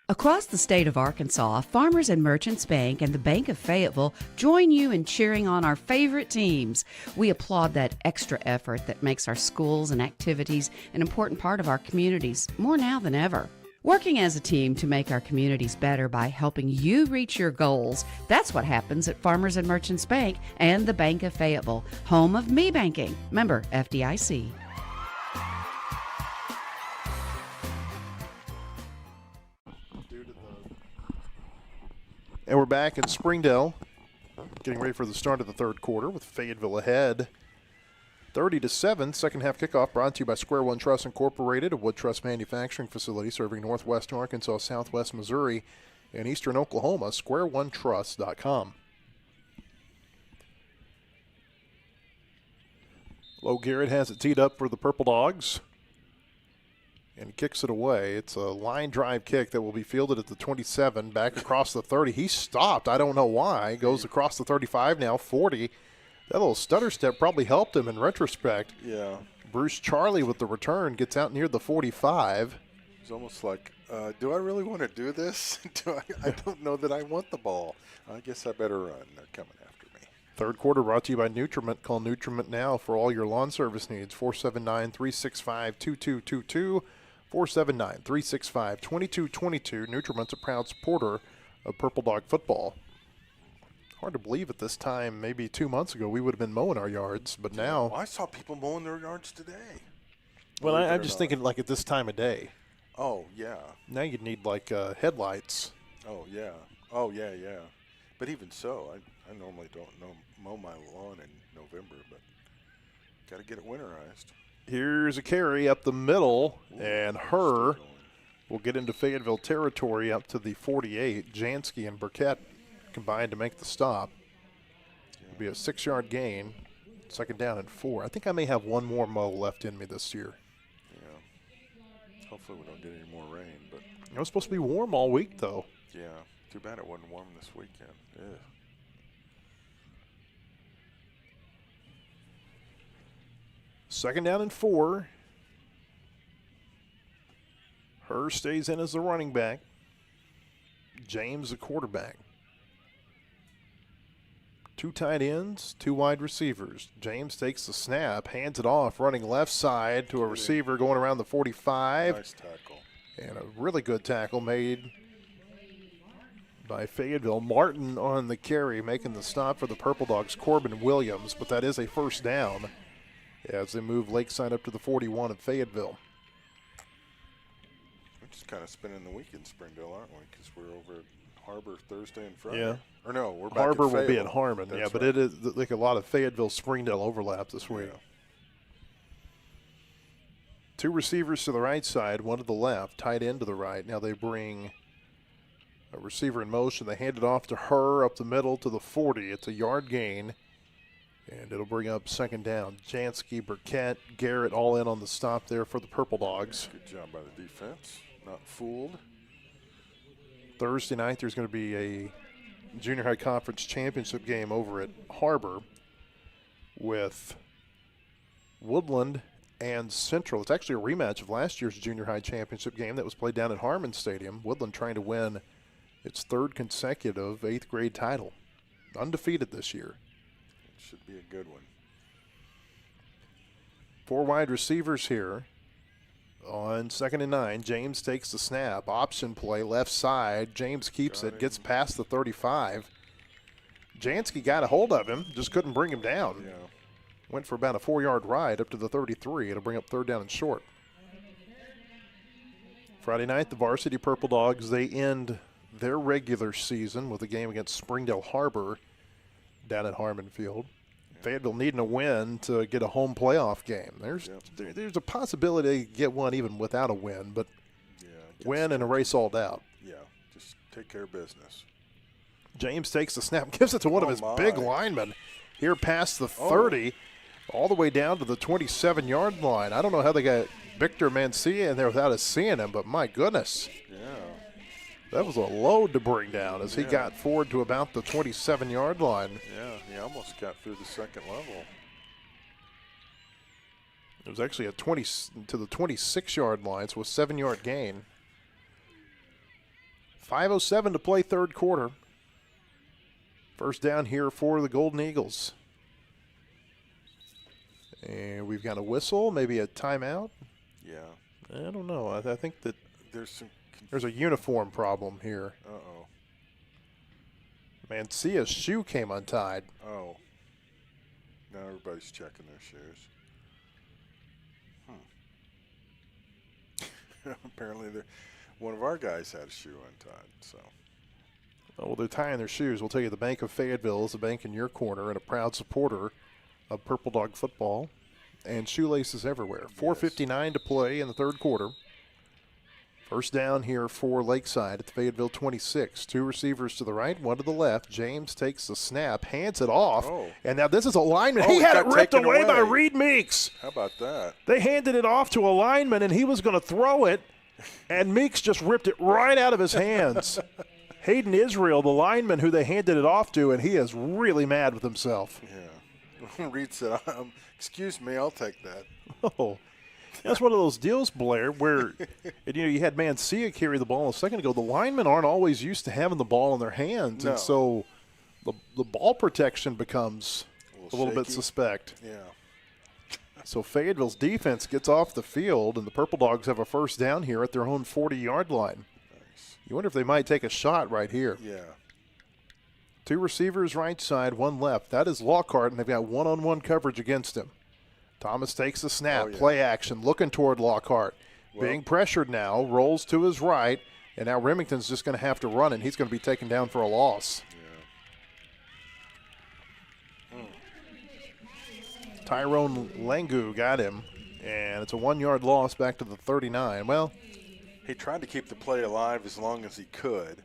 Across the state of Arkansas, Farmers and Merchants Bank and the Bank of Fayetteville join you in cheering on our favorite teams. We applaud that extra effort that makes our schools and activities an important part of our communities, more now than ever. Working as a team to make our communities better by helping you reach your goals, that's what happens at Farmers and Merchants Bank and the Bank of Fayetteville, home of me banking. Member FDIC. And we're back in Springdale, getting ready for the start of the third quarter with Fayetteville ahead 30-7. Second half kickoff brought to you by Square One Trust Incorporated, a wood truss manufacturing facility serving northwest Arkansas, southwest Missouri, and eastern Oklahoma. SquareOneTrust.com. Low Garrett has it teed up for the Purple Dogs. And he kicks it away. It's a line drive kick that will be fielded at the 27, back across the 30. He stopped. I don't know why. Goes across the 35 now, 40. That little stutter step probably helped him in retrospect. Yeah. Bruce Charlie with the return gets out near the 45. It's almost like, do I really want to do this? I don't know that I want the ball. I guess I better run. They're coming after me. Third quarter brought to you by Nutriment. Call Nutriment now for all your lawn service needs. 479-365-2222. 479-365-2222. Nutriment's a proud supporter of Purple Dog football. Hard to believe at this time, maybe 2 months ago, we would have been mowing our yards, but now. Well, I saw people mowing their yards today. Well, I'm just thinking like at this time of day. Oh, yeah. Now you'd need like headlights. Oh, yeah. Oh, yeah, yeah. But even so, I normally don't mow my lawn in November, but got to get it winterized. Here's a carry up the middle, and her will get into Fayetteville territory up to the 48. Jansky and Burkett combined to make the stop. It'll be a 6-yard gain, 2nd down and 4. I think I may have one more mow left in me this year. Yeah. Hopefully we don't get any more rain, but It was supposed to be warm all week, though. yeah, too bad it wasn't warm this weekend. Yeah. 2nd down and 4. Her stays in as the running back. James the quarterback. 2 tight ends, 2 wide receivers. James takes the snap, hands it off, running left side to a receiver going around the 45. Nice tackle. And a really good tackle made by Fayetteville. Martin on the carry, making the stop for the Purple Dogs, Corbin Williams, but that is a 1st down as they move Lakeside up to the 41 of Fayetteville. We're just kind of spending the week in Springdale, aren't we? Because we're over at Harbor Thursday and Friday. Yeah. Or no, we're back Harbor at will be at Fayetteville. Harmon, That's yeah, but right. it is like a lot of Fayetteville-Springdale overlap this week. Yeah. 2 receivers to the right side, 1 to the left, tight end to the right. Now they bring a receiver in motion. They hand it off to her up the middle to the 40. It's a yard gain, and it'll bring up 2nd down. Jansky, Burkett, Garrett all in on the stop there for the Purple Dogs. Good job by the defense. Not fooled. Thursday night there's going to be a junior high conference championship game over at Harbor with Woodland and Central. It's actually a rematch of last year's junior high championship game that was played down at Harmon Stadium. Woodland trying to win its 3rd consecutive 8th grade title. Undefeated this year. It should be a good one. 4 wide receivers here. On 2nd and 9, James takes the snap. Option play, left side. James keeps it, gets past the 35. Jansky got a hold of him, just couldn't bring him down. Yeah. Went for about a 4-yard ride up to the 33. It'll bring up 3rd down and short. Friday night, the varsity Purple Dogs, they end their regular season with a game against Springdale Harbor down at Harmon Field. Fayetteville needing a win to get a home playoff game. There's a possibility to get one even without a win, but win and erase all doubt. Yeah, just take care of business. James takes the snap, gives it to one of his big linemen here past the 30, all the way down to the 27-yard line. I don't know how they got Victor Mancia in there without us seeing him, but my goodness. Yeah. That was a load to bring down as he got forward to about the 27-yard line. Yeah, he almost got through the 2nd level. It was actually a 20 to the 26-yard line, so a 7-yard gain. 5:07 to play 3rd quarter. 1st down here for the Golden Eagles. And we've got a whistle, maybe a timeout. Yeah. I don't know. I think that there's a uniform problem here. Uh-oh. Mancia's shoe came untied. Oh. Now everybody's checking their shoes. Apparently one of our guys had a shoe untied, so. Oh, well, they're tying their shoes. We'll tell you the Bank of Fayetteville is a bank in your corner and a proud supporter of Purple Dog football and shoelaces everywhere. 4:59 to play in the 3rd quarter. First down here for Lakeside at the Fayetteville 26. 2 receivers to the right, 1 to the left. James takes the snap, hands it off. And now this is a lineman. He had it ripped away by Reed Meeks. How about that? They handed it off to a lineman, and he was going to throw it, and Meeks just ripped it right out of his hands. Hayden Israel, the lineman who they handed it off to, and he is really mad with himself. Yeah. Reed said, excuse me, I'll take that. Oh. That's one of those deals, Blair, where you had Mancia carry the ball a second ago. The linemen aren't always used to having the ball in their hands, and so the ball protection becomes a little bit suspect. Yeah. So Fayetteville's defense gets off the field, and the Purple Dogs have a first down here at their own 40-yard line. Nice. You wonder if they might take a shot right here. Yeah. 2 receivers right side, 1 left. That is Lockhart, and they've got one-on-one coverage against him. Thomas takes the snap, play action, looking toward Lockhart. Being pressured now, rolls to his right, and now Remington's just going to have to run, and he's going to be taken down for a loss. Tyrone Langu got him, and it's a 1-yard loss back to the 39. Well, he tried to keep the play alive as long as he could.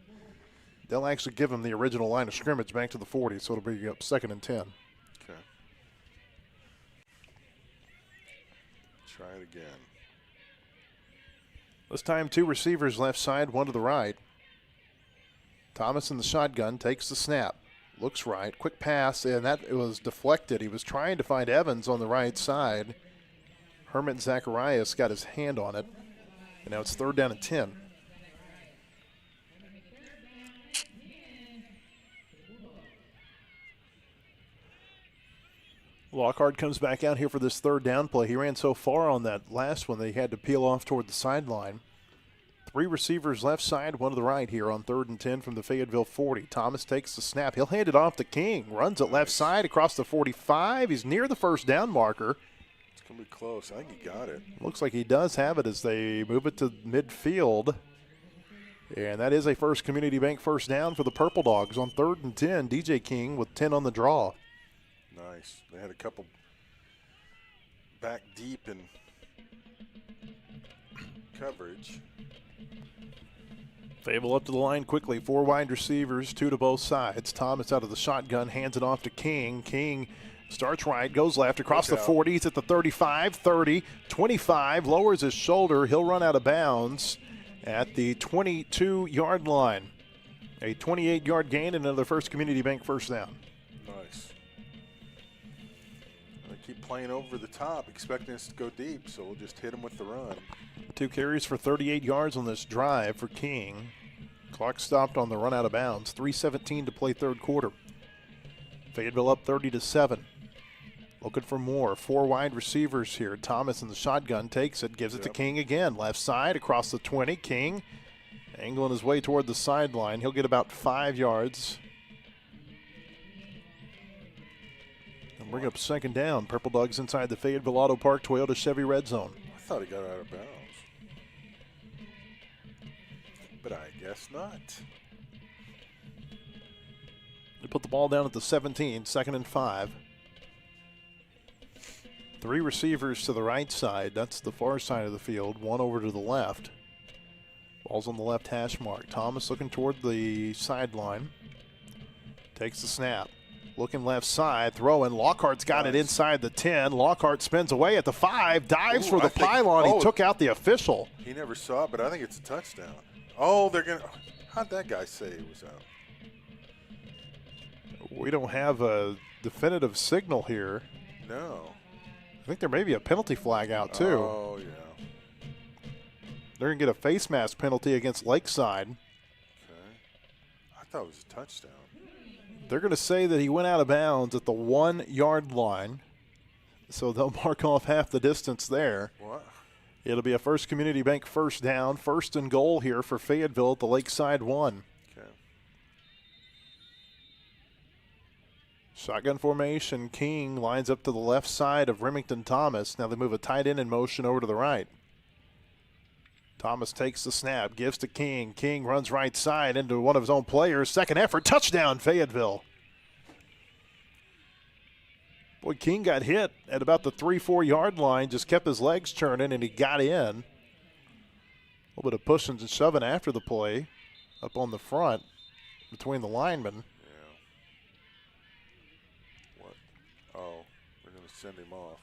They'll actually give him the original line of scrimmage back to the 40, so it'll be up 2nd and 10. Okay. Try it again. This time 2 receivers left side, 1 to the right. Thomas in the shotgun takes the snap. Looks right. Quick pass, and that was deflected. He was trying to find Evans on the right side. Hermit Zacharias got his hand on it. And now it's 3rd down and 10. Lockhart comes back out here for this 3rd down play. He ran so far on that last one that he had to peel off toward the sideline. 3 receivers left side, 1 to the right here on 3rd and 10 from the Fayetteville 40. Thomas takes the snap. He'll hand it off to King. Runs it left side across the 45. He's near the first down marker. It's going to be close. I think he got it. Looks like he does have it as they move it to midfield. And that is a First Community Bank first down for the Purple Dogs on 3rd and 10. DJ King with 10 on the draw. Nice. They had a couple back deep in coverage. Fayetteville up to the line quickly. 4 wide receivers, 2 to both sides. Thomas out of the shotgun, hands it off to King. King starts right, goes left, across the 40. He's at the 35, 30, 25, lowers his shoulder. He'll run out of bounds at the 22-yard line. A 28-yard gain and another First Community Bank first down. Nice. They keep playing over the top, expecting us to go deep, so we'll just hit them with the run. 2 carries for 38 yards on this drive for King. Clock stopped on the run out of bounds. 3:17 to play 3rd quarter. Fayetteville up 30-7. Looking for more. 4 wide receivers here. Thomas in the shotgun takes it, gives it to King again. Left side across the 20. King angling his way toward the sideline. He'll get about 5 yards. And bring up 2nd down. Purple Dogs inside the Fayetteville Auto Park Toyota Chevy Red Zone. I thought he got out of bounds. But I guess not. They put the ball down at the 17, 2nd and 5. 3 receivers to the right side. That's the far side of the field. 1 over to the left. Ball's on the left hash mark. Thomas looking toward the sideline. Takes the snap. Looking left side, throwing. Lockhart's got it inside the 10. Lockhart spins away at the 5, dives for the pylon. He took out the official. He never saw it, but I think it's a touchdown. Oh, they're going to – how'd that guy say it was out? We don't have a definitive signal here. No. I think there may be a penalty flag out, too. Oh, yeah. They're going to get a face mask penalty against Lakeside. Okay. I thought it was a touchdown. They're going to say that he went out of bounds at the 1-yard line, so they'll mark off half the distance there. What? It'll be a First Community Bank first down, 1st and goal here for Fayetteville at the Lakeside 1. Okay. Shotgun formation. King lines up to the left side of Remington Thomas. Now they move a tight end in motion over to the right. Thomas takes the snap, gives to King. King runs right side into one of his own players. Second effort, touchdown, Fayetteville. Boy, King got hit at about the 3-4 yard line, just kept his legs churning, and he got in. A little bit of pushing and shoving after the play up on the front between the linemen. Yeah. What? Oh, they're going to send him off.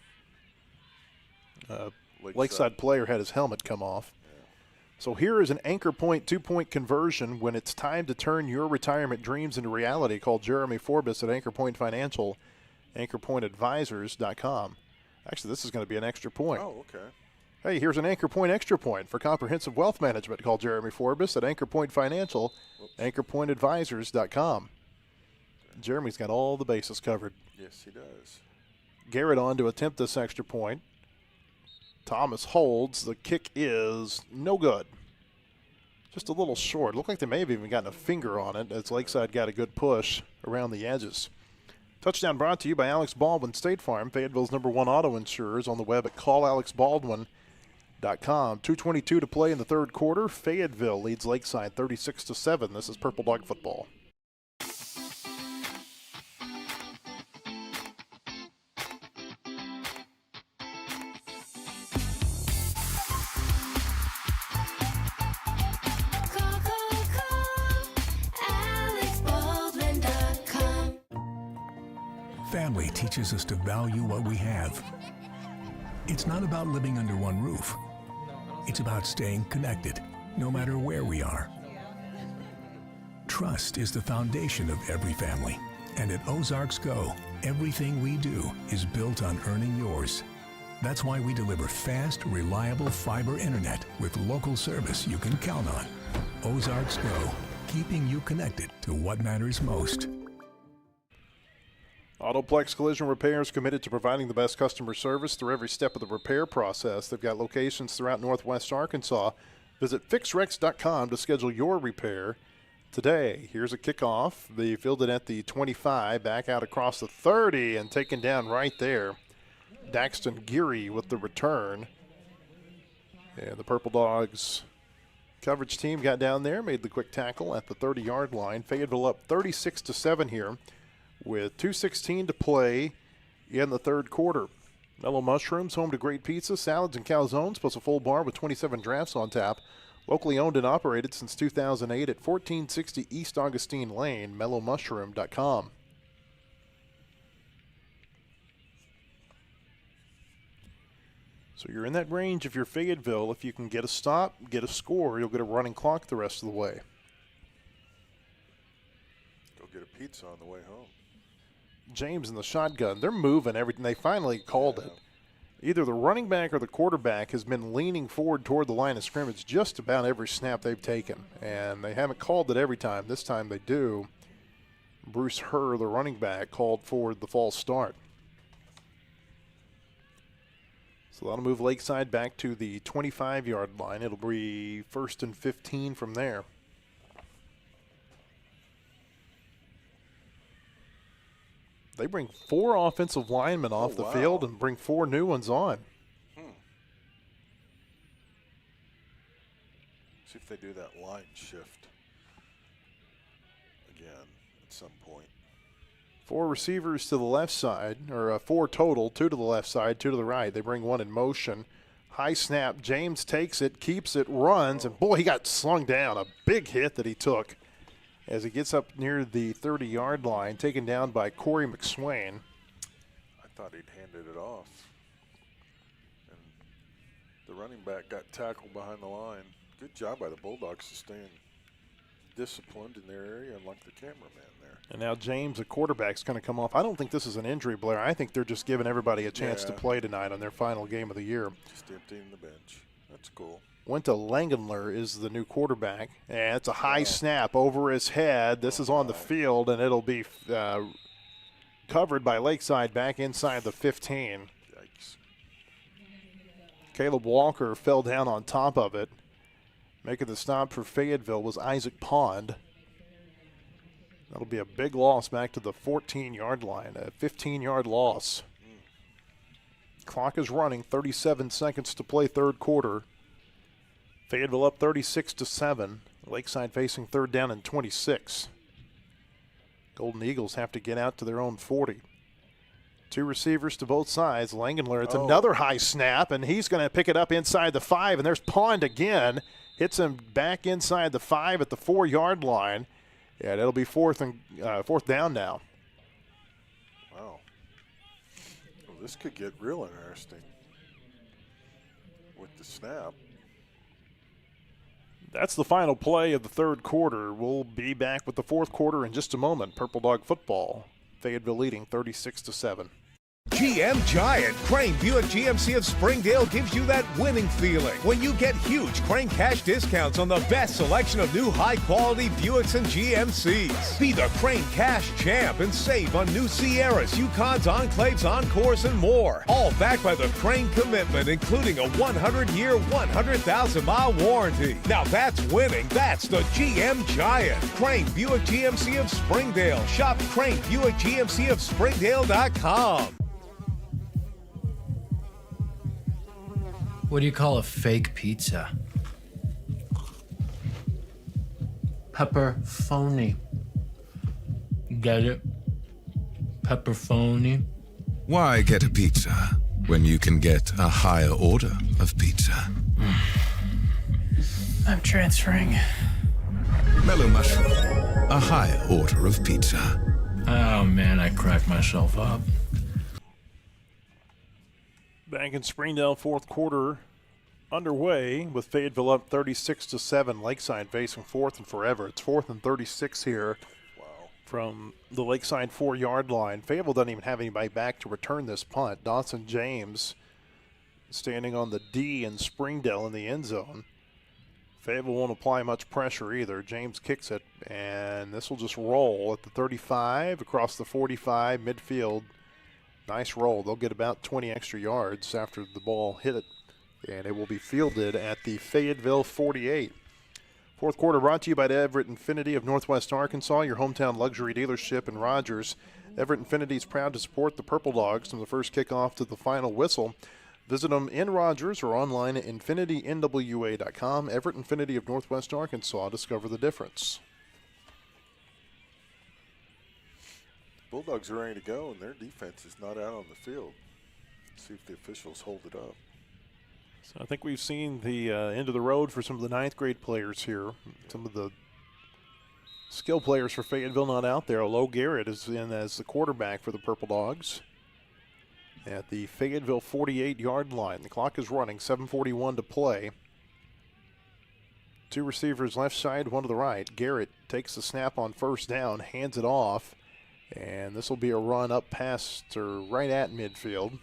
Lakeside player had his helmet come off. So here is an anchor point, 2-point conversion when it's time to turn your retirement dreams into reality. Call Jeremy Forbes at Anchor Point Financial, anchorpointadvisors.com. Actually, this is going to be an extra point. Oh, okay. Hey, here's an Anchor Point extra point for comprehensive wealth management. Call Jeremy Forbes at Anchor Point Financial, anchorpointadvisors.com. Jeremy's got all the bases covered. Yes, he does. Garrett on to attempt this extra point. Thomas holds. The kick is no good. Just a little short. Looked like they may have even gotten a finger on it as Lakeside got a good push around the edges. Touchdown brought to you by Alex Baldwin State Farm, Fayetteville's #1 auto insurers, on the web at callalexbaldwin.com. 2:22 to play in the third quarter. Fayetteville leads Lakeside 36-7. This is Purple Dog football. Family teaches us to value what we have. It's not about living under one roof. It's about staying connected, no matter where we are. Trust is the foundation of every family. And at Ozarks Go, everything we do is built on earning yours. That's why we deliver fast, reliable fiber internet with local service you can count on. Ozarks Go, keeping you connected to what matters most. Autoplex Collision Repair is committed to providing the best customer service through every step of the repair process. They've got locations throughout Northwest Arkansas. Visit fixrex.com to schedule your repair today. Here's a kickoff. They fielded at the 25, back out across the 30, and taken down right there. Daxton Geary with the return. And the Purple Dogs coverage team got down there, made the quick tackle at the 30-yard line. Fayetteville up 36-7 here, with 2:16 to play in the third quarter. Mellow Mushrooms, home to great pizza, salads, and calzones, plus a full bar with 27 drafts on tap. Locally owned and operated since 2008 at 1460 East Augustine Lane, mellowmushroom.com. So you're in that range if you're Fayetteville. If you can get a stop, get a score, you'll get a running clock the rest of the way. Go get a pizza on the way home. James in the shotgun. They're moving everything. They finally called it. Either the running back or the quarterback has been leaning forward toward the line of scrimmage just about every snap they've taken. And they haven't called it every time. This time they do. Bruce Herr, the running back, called forward the false start. So that'll move Lakeside back to the 25-yard line. It'll be 1st and 15 from there. They bring 4 offensive linemen off the field and bring 4 new ones on. See if they do that line shift again at some point. 4 receivers to the left side, or 4 total, 2 to the left side, 2 to the right. They bring 1 in motion. High snap. James takes it, keeps it, runs, and boy, he got slung down. A big hit that he took as he gets up near the 30-yard line, taken down by Corey McSwain. I thought he'd handed it off. And the running back got tackled behind the line. Good job by the Bulldogs to stay disciplined in their area, unlike the cameraman there. And now James, the quarterback's going to come off. I don't think this is an injury, Blair. I think they're just giving everybody a chance to play tonight on their final game of the year. Just emptying the bench. That's cool. Went to Langenler is the new quarterback. And it's a high snap over his head. This is on the field, and it'll be covered by Lakeside back inside the 15. Yikes. Caleb Walker fell down on top of it. Making the stop for Fayetteville was Isaac Pond. That'll be a big loss back to the 14-yard line, a 15-yard loss. Clock is running, 37 seconds to play third quarter. Fayetteville up 36-7. Lakeside facing 3rd down and 26. Golden Eagles have to get out to their own 40. 2 receivers to both sides. Langenler, it's another high snap, and he's going to pick it up inside the 5, and there's Pond again. hits him back inside the 5 at the 4-yard line. And it'll be fourth down now. Wow. Well, this could get real interesting with the snap. That's the final play of the third quarter. We'll be back with the fourth quarter in just a moment. Purple Dog football. Fayetteville leading 36-7. GM Giant Crane Buick GMC of Springdale gives you that winning feeling when you get huge Crane cash discounts on the best selection of new high-quality Buicks and GMCs. Be the Crane cash champ and save on new Sierras, Yukons, Enclaves, Encores, and more. All backed by the Crane commitment, including a 100-year, 100,000-mile warranty. Now that's winning. That's the GM Giant. Crane Buick GMC of Springdale. Shop Crane Buick GMC of Springdale.com. What do you call a fake pizza? Pepperoni. Get it? Pepperoni. Why get a pizza when you can get a higher order of pizza? I'm transferring. Mellow mushroom, a higher order of pizza. Oh man, I cracked myself up. Back in Springdale, fourth quarter underway with Fayetteville up 36-7. Lakeside facing fourth and forever. It's 4th and 36 here. Wow. From the Lakeside 4-yard line. Fayetteville doesn't even have anybody back to return this punt. Dawson James standing on the D in Springdale in the end zone. Fayetteville won't apply much pressure either. James kicks it, and this will just roll at the 35, across the 45, midfield. Nice roll. They'll get about 20 extra yards after the ball hit it, and it will be fielded at the Fayetteville 48. Fourth quarter brought to you by Everett Infinity of Northwest Arkansas, your hometown luxury dealership in Rogers. Everett Infinity is proud to support the Purple Dogs from the first kickoff to the final whistle. Visit them in Rogers or online at InfinityNWA.com. Everett Infinity of Northwest Arkansas. Discover the difference. Bulldogs are ready to go, and their defense is not out on the field. Let's see if the officials hold it up. So I think we've seen the end of the road for some of the ninth grade players here. Some of the skill players for Fayetteville not out there. Low Garrett is in as the quarterback for the Purple Dogs at the Fayetteville 48-yard line. The clock is running, 7:41 to play. Two receivers left side, one to the right. Garrett takes the snap on first down, hands it off, and this will be a run up past or right at midfield.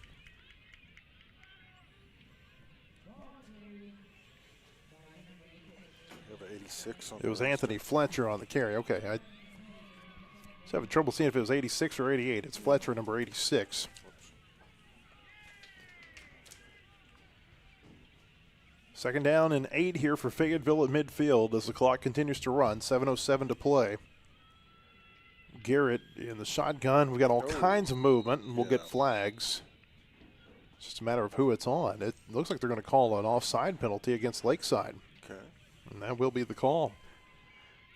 On it was Anthony Fletcher on the carry. Okay, I was having trouble seeing if it was 86 or 88. It's Fletcher, number 86. Second down and 8 here for Fayetteville at midfield as the clock continues to run. 7:07 to play. Garrett in the shotgun. We got all kinds of movement, and we'll get flags. It's just a matter of who it's on. It looks like they're going to call an offside penalty against Lakeside. Okay. And that will be the call.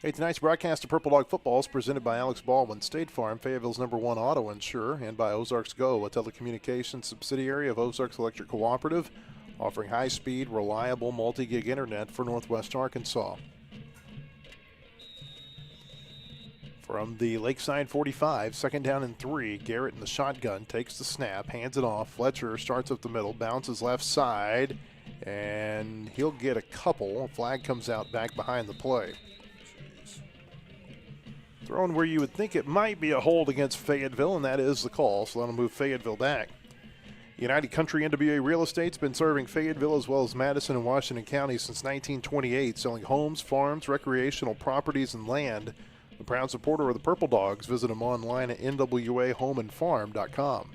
Hey, tonight's broadcast of Purple Dog Football is presented by Alex Baldwin, State Farm, Fayetteville's #1 auto insurer, and by Ozarks Go, a telecommunications subsidiary of Ozarks Electric Cooperative, offering high-speed, reliable, multi-gig internet for Northwest Arkansas. From the Lakeside 45, second down and 3, Garrett in the shotgun takes the snap, hands it off. Fletcher starts up the middle, bounces left side, and he'll get a couple. A flag comes out back behind the play. Thrown where you would think it might be a hold against Fayetteville, and that is the call, so that'll move Fayetteville back. United Country NWA Real Estate's been serving Fayetteville as well as Madison and Washington counties since 1928, selling homes, farms, recreational properties, and land. The proud supporter of the Purple Dogs. Visit them online at nwahomeandfarm.com.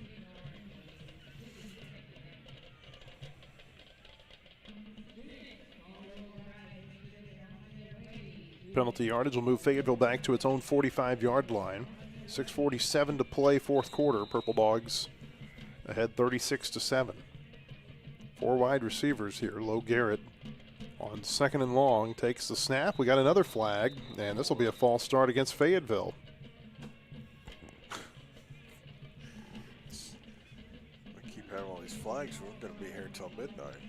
Penalty yardage will move Fayetteville back to its own 45-yard line. 6:47 to play, fourth quarter. Purple Dogs ahead 36-7. Four wide receivers here. Low Garrett on second and long takes the snap. We got another flag, and this will be a false start against Fayetteville. We keep having all these flags. We're going to be here until midnight.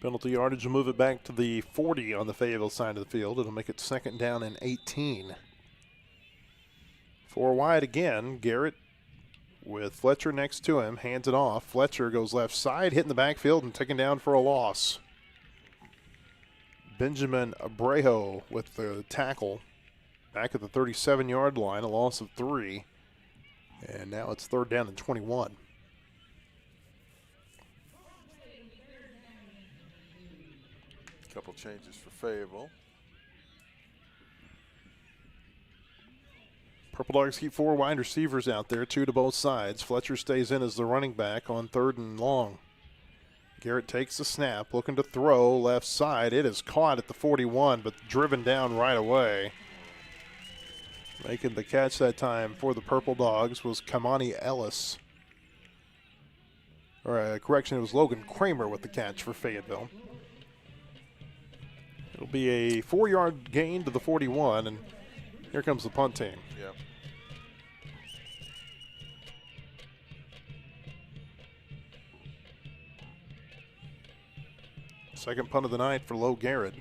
Penalty yardage will move it back to the 40 on the Fayetteville side of the field. It'll make it 2nd down and 18. 4 wide again. Garrett with Fletcher next to him, hands it off. Fletcher goes left side, hitting the backfield and taken down for a loss. Benjamin Abrejo with the tackle back at the 37-yard line, a loss of 3. And now it's 3rd down and 21. Couple changes for Fayetteville. Purple Dogs keep 4 wide receivers out there, 2 to both sides. Fletcher stays in as the running back on 3rd and long. Garrett takes the snap, looking to throw left side. It is caught at the 41, but driven down right away. Making the catch that time for the Purple Dogs was Kamani Ellis. Or correction, it was Logan Kramer with the catch for Fayetteville. It'll be a 4-yard gain to the 41, and here comes the punt team. Yep. Second punt of the night for Low Garrett.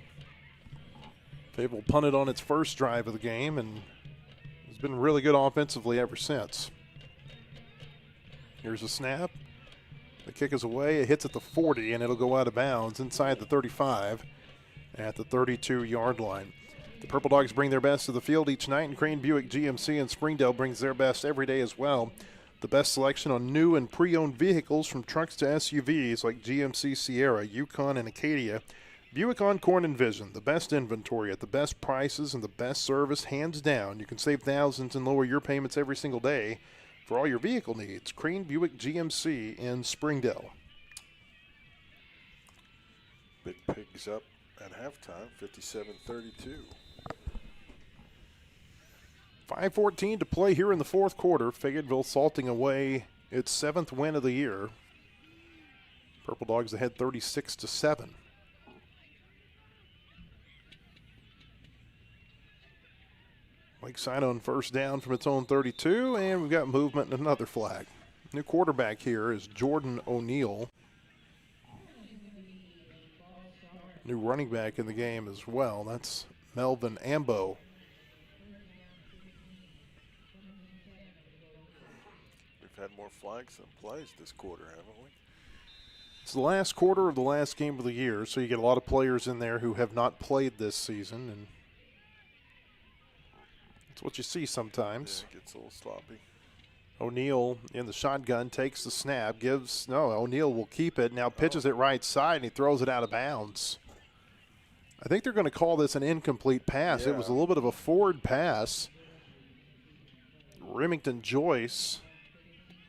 Fayetteville punted on its first drive of the game and has been really good offensively ever since. Here's a snap. The kick is away. It hits at the 40, and it'll go out of bounds inside the 35 at the 32-yard line. The Purple Dogs bring their best to the field each night, and Crane Buick GMC in Springdale brings their best every day as well. The best selection on new and pre-owned vehicles from trucks to SUVs like GMC Sierra, Yukon, and Acadia. Buick Encore and Vision, the best inventory at the best prices and the best service, hands down. You can save thousands and lower your payments every single day for all your vehicle needs. Crane Buick GMC in Springdale. Big Pigs up at halftime, 57-32. 5:14 to play here in the 4th quarter. Fayetteville salting away its 7th win of the year. Purple Dogs ahead 36-7. Lakeside on first down from its own 32, and we've got movement and another flag. New quarterback here is Jordan O'Neill. New running back in the game as well. That's Melvin Ambo. We've had more flags than plays this quarter, haven't we? It's the last quarter of the last game of the year, so you get a lot of players in there who have not played this season, and that's what you see sometimes. Yeah, it gets a little sloppy. O'Neill in the shotgun takes the snap, O'Neill will keep it, now pitches it right side, and he throws it out of bounds. I think they're going to call this an incomplete pass. Yeah. It was a little bit of a forward pass. Remington Joyce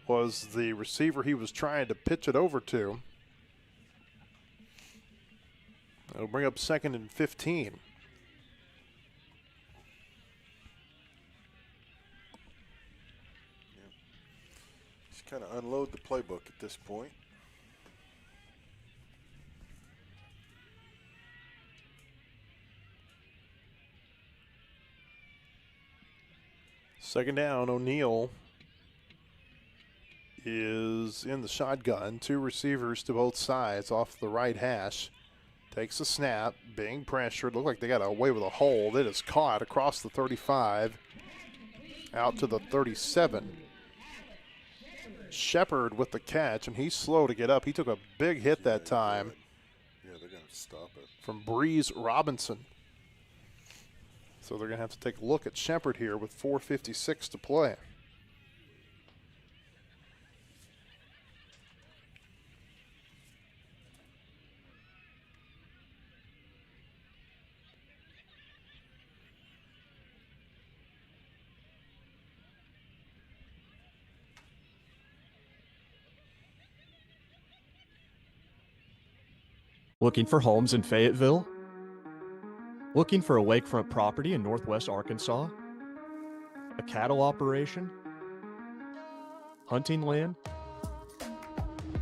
was the receiver he was trying to pitch it over to. It'll bring up 2nd and 15. Just kind of unload the playbook at this point. Second down, O'Neill is in the shotgun. 2 receivers to both sides off the right hash. Takes a snap, being pressured. Looked like they got away with a hold. It is caught across the 35, out to the 37. Shepard with the catch, and he's slow to get up. He took a big hit that time. Yeah, they're going to stop it. From Breeze Robinson. So they're going to have to take a look at Shepard here with 4:56 to play. Looking for homes in Fayetteville? Looking for a lakefront property in northwest Arkansas? A cattle operation? Hunting land?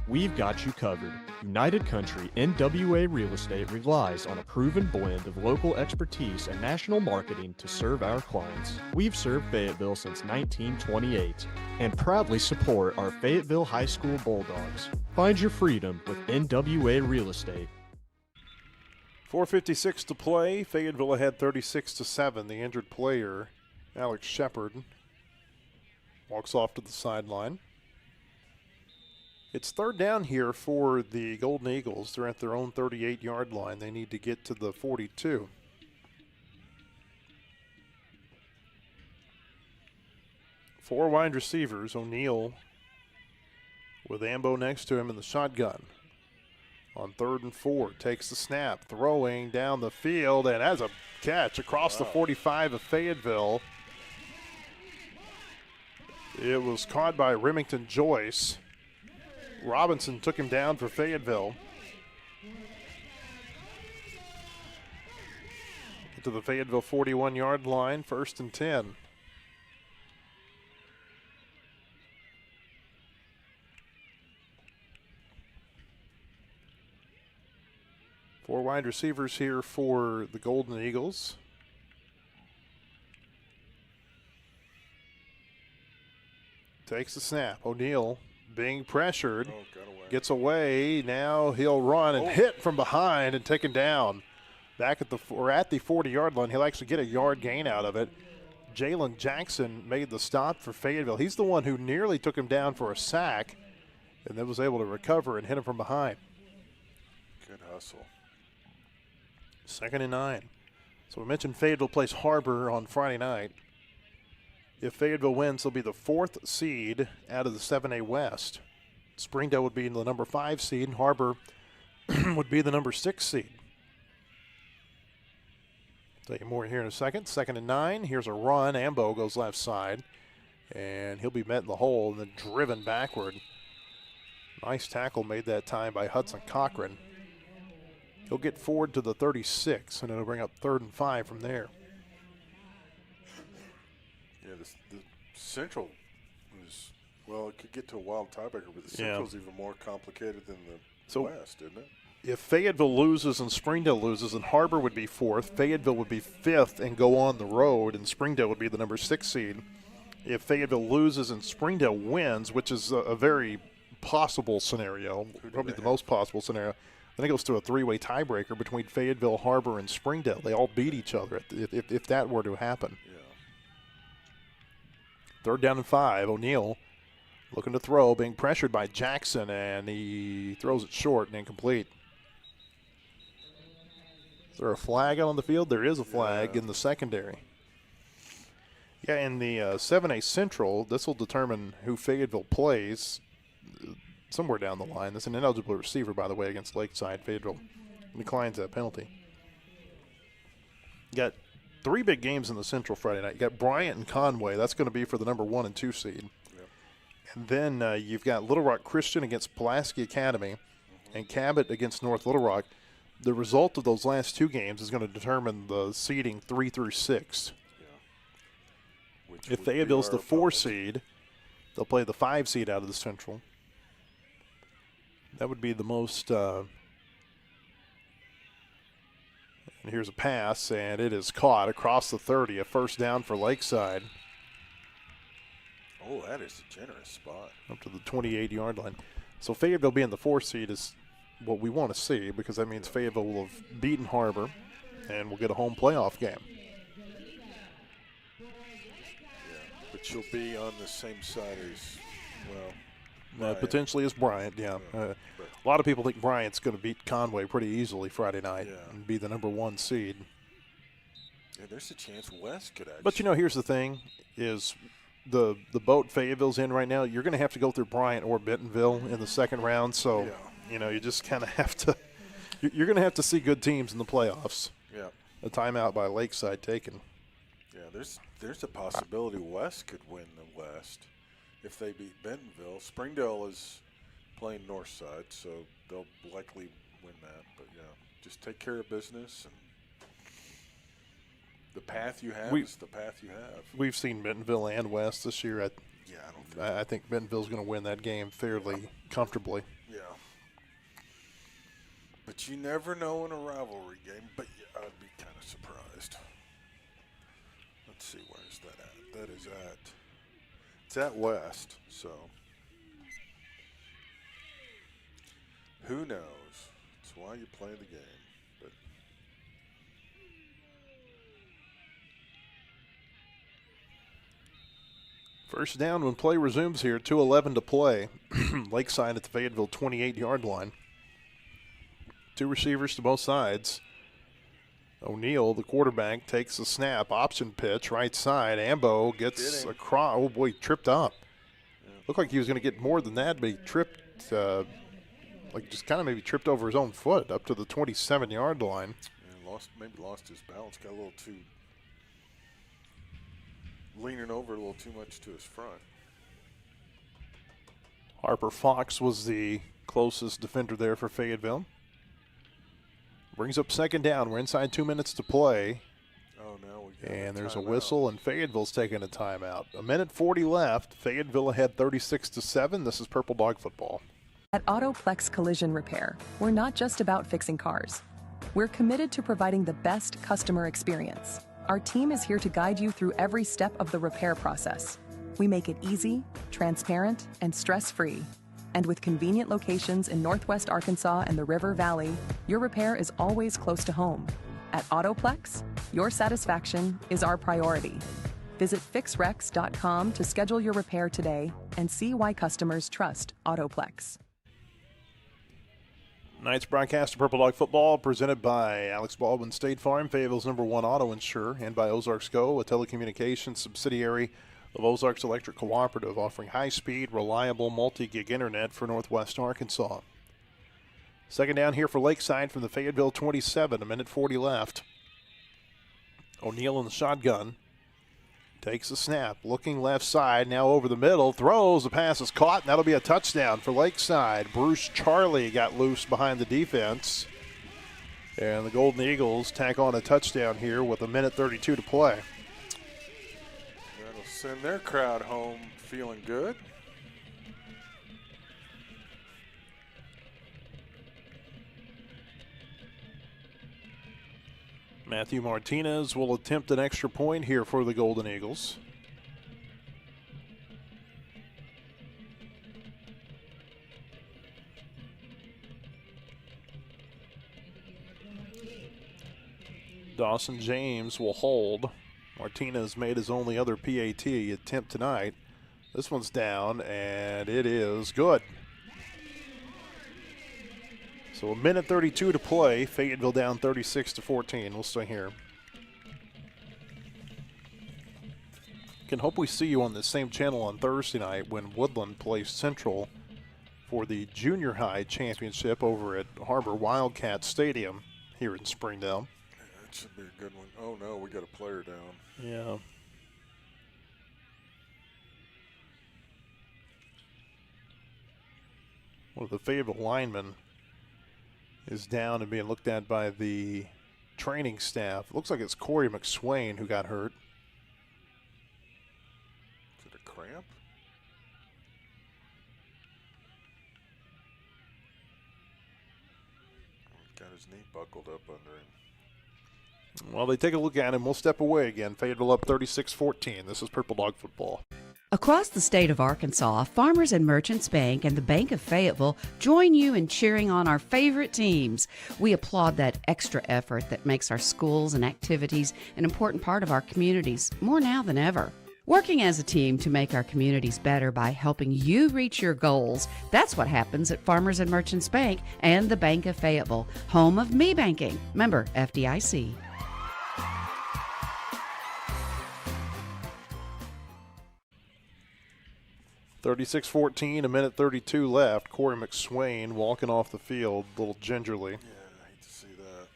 We've got you covered. United Country NWA Real Estate relies on a proven blend of local expertise and national marketing to serve our clients. We've served Fayetteville since 1928 and proudly support our Fayetteville High School Bulldogs. Find your freedom with NWA Real Estate. 4:56 to play. Fayetteville ahead 36-7. The injured player, Alex Shepard, walks off to the sideline. It's third down here for the Golden Eagles. They're at their own 38-yard line. They need to get to the 42. Four wide receivers. O'Neal with Ambo next to him in the shotgun. On 3rd and 4, takes the snap, throwing down the field, and has a catch across the 45 of Fayetteville. It was caught by Remington Joyce. Robinson took him down for Fayetteville. Get to the Fayetteville 41-yard line, 1st and 10. Four wide receivers here for the Golden Eagles. Takes the snap. O'Neal being pressured. Gets away. Now he'll run and hit from behind and taken down. Back at the 40-yard line. He'll actually get a yard gain out of it. Jalen Jackson made the stop for Fayetteville. He's the one who nearly took him down for a sack and then was able to recover and hit him from behind. Good hustle. 2nd and 9. So we mentioned Fayetteville plays Harbor on Friday night. If Fayetteville wins, they'll be the 4th seed out of the 7A West. Springdale would be the number 5 seed, and Harbor would be the number 6 seed. Tell you more here in a second. 2nd and 9. Here's a run. Ambo goes left side, and he'll be met in the hole and then driven backward. Nice tackle made that time by Hudson Cochran. He'll get forward to the 36, and it'll bring up 3rd and 5 from there. Yeah, the Central was, well, it could get to a wild tiebreaker, but the Central's even more complicated than the West, isn't it? If Fayetteville loses and Springdale loses, then Harbor would be 4th, Fayetteville would be 5th and go on the road, and Springdale would be the number 6 seed. If Fayetteville loses and Springdale wins, which is a very possible scenario, probably the most possible scenario, then it goes to a 3-way tiebreaker between Fayetteville, Harbor, and Springdale. They all beat each other if that were to happen. Yeah. 3rd down and 5. O'Neal looking to throw, being pressured by Jackson, and he throws it short and incomplete. Is there a flag out on the field? There is a flag in the secondary. Yeah, in the 7A Central, this will determine who Fayetteville plays somewhere down the line. That's an ineligible receiver, by the way, against Lakeside. Fayetteville declines that penalty. You got 3 big games in the Central Friday night. You got Bryant and Conway. That's going to be for the number 1 and 2 seed. Yep. And then you've got Little Rock Christian against Pulaski Academy and Cabot against North Little Rock. The result of those last 2 games is going to determine the seeding 3 through 6. Yeah. If Fayetteville's the 4 seed, they'll play the 5 seed out of the Central. That would be the most. And here's a pass, and it is caught across the 30. A 1st down for Lakeside. Oh, that is a generous spot. Up to the 28-yard line. So Fayetteville being the 4th seed is what we want to see, because that means Fayetteville will have beaten Harbor and will get a home playoff game. Yeah, but you'll be on the same side as, well, potentially as Bryant, yeah. A lot of people think Bryant's going to beat Conway pretty easily Friday night and be the number 1 seed. Yeah, there's a chance West could actually. But, here's the thing, is the boat Fayetteville's in right now, you're going to have to go through Bryant or Bentonville in the 2nd round. So, you just kind of have to – you're going to have to see good teams in the playoffs. Yeah. A timeout by Lakeside taken. Yeah, there's a possibility West could win the West if they beat Bentonville. Springdale is playing north side, so they'll likely win that. But, just take care of business. And the path you have is the path you have. We've seen Bentonville and West this year. I think Bentonville's going to win that game fairly comfortably. Yeah. But you never know in a rivalry game, but I'd be kind of surprised. Let's see, where's that at? That is it's at West, so who knows? That's why you play the game. But First down when play resumes here, 2:11 to play. Lakeside at the Fayetteville 28-yard line. Two receivers to both sides. O'Neal, the quarterback, takes the snap. Option pitch, right side. Ambo gets across. Oh, boy, tripped up. Yeah. Looked like he was going to get more than that, but he tripped, just kind of maybe tripped over his own foot up to the 27-yard line. Yeah, maybe lost his balance. Got a little too leaning over a little too much to his front. Harper Fox was the closest defender there for Fayetteville. Brings up second down. We're inside 2 minutes to play. Oh, no. And there's a whistle, and Fayetteville's taking a timeout. 1:40 left. Fayetteville ahead 36-7. This is Purple Dog football. At Autoplex Collision Repair, we're not just about fixing cars. We're committed to providing the best customer experience. Our team is here to guide you through every step of the repair process. We make it easy, transparent, and stress-free. And with convenient locations in Northwest Arkansas and the River Valley, your repair is always close to home. At Autoplex, your satisfaction is our priority. Visit fixrex.com to schedule your repair today and see why customers trust Autoplex. Tonight's broadcast of Purple Dog football presented by Alex Baldwin State Farm, Fayetteville's #1 auto insurer, and by Ozarks Go, a telecommunications subsidiary of Ozarks Electric Cooperative, offering high-speed, reliable, multi-gig internet for Northwest Arkansas. Second down here for Lakeside from the Fayetteville 27, 1:40 left. O'Neal in the shotgun. Takes a snap, looking left side, now over the middle, throws, the pass is caught, and that'll be a touchdown for Lakeside. Bruce Charlie got loose behind the defense. And the Golden Eagles tack on a touchdown here with 1:32 to play. That'll send their crowd home feeling good. Matthew Martinez will attempt an extra point here for the Golden Eagles. Dawson James will hold. Martinez made his only other PAT attempt tonight. This one's down, and it is good. So 1:32 to play. Fayetteville down 36-14. We'll stay here. Can hope we see you on the same channel on Thursday night when Woodland plays Central for the junior high championship over at Harbor Wildcat Stadium here in Springdale. Yeah, that should be a good one. Oh no, we got a player down. Yeah. One of the Fayetteville linemen is down and being looked at by the training staff. It looks like it's Corey McSwain who got hurt. Is it a cramp? Got his knee buckled up under him. Well, they take a look at him. We'll step away again. Fayetteville up 36-14. This is Purple Dog football. Across the state of Arkansas, Farmers and Merchants Bank and the Bank of Fayetteville join you in cheering on our favorite teams. We applaud that extra effort that makes our schools and activities an important part of our communities, more now than ever. Working as a team to make our communities better by helping you reach your goals, that's what happens at Farmers and Merchants Bank and the Bank of Fayetteville, home of me banking. Member FDIC. (36-14), 1:32 left. Corey McSwain walking off the field a little gingerly. Yeah, I hate to see that.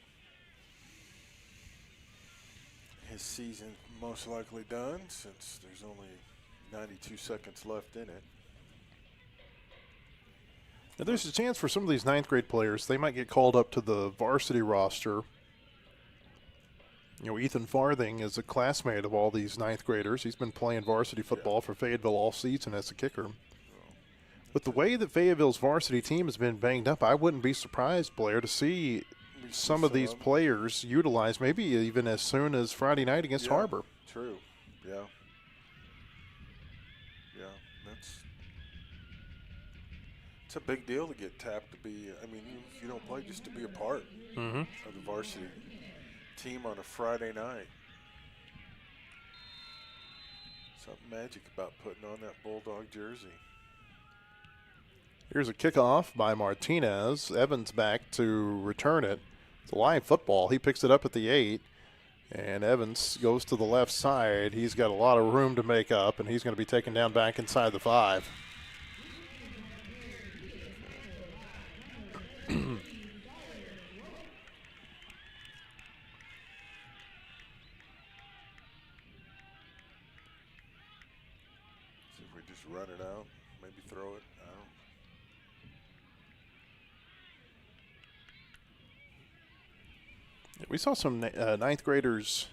His season most likely done since there's only 92 seconds left in it. Now, there's a chance for some of these ninth grade players, they might get called up to the varsity roster. You know, Ethan Farthing is a classmate of all these ninth graders. He's been playing varsity football for Fayetteville all season as a kicker. But the way that Fayetteville's varsity team has been banged up, I wouldn't be surprised, Blair, to see some of these players utilized maybe even as soon as Friday night against Harbor. True, yeah. Yeah, it's a big deal to get tapped to be, I mean, if you don't play, just to be a part of the varsity team on a Friday night. Something magic about putting on that Bulldog jersey. Here's a kickoff by Martinez. Evans back to return it. It's a live football. He picks it up at the 8. And Evans goes to the left side. He's got a lot of room to make up, and he's going to be taken down back inside the 5. Run it out, maybe throw it out. We saw some ninth graders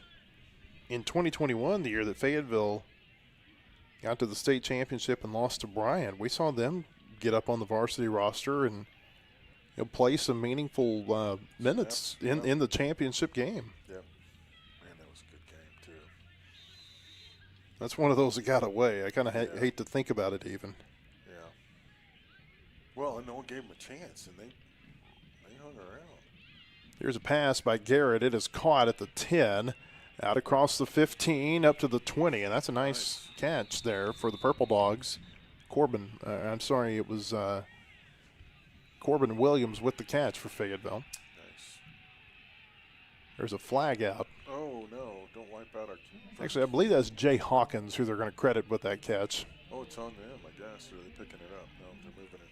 in 2021, the year that Fayetteville got to the state championship and lost to Bryant. We saw them get up on the varsity roster and play some meaningful minutes in the championship game. Yep. Man, that was a good game, too. That's one of those that got away. I kind of hate to think about it even. Yeah. Well, and no one gave them a chance, and they hung around. Here's a pass by Garrett. It is caught at the 10, out across the 15, up to the 20, and that's a nice catch there for the Purple Dogs. It was Corbin Williams with the catch for Fayetteville. Nice. There's a flag out. Oh, no, don't wipe out our – Actually, I believe that's Jay Hawkins who they're going to credit with that catch. Oh, it's on them, I guess. Are they picking it up? No, they're moving it.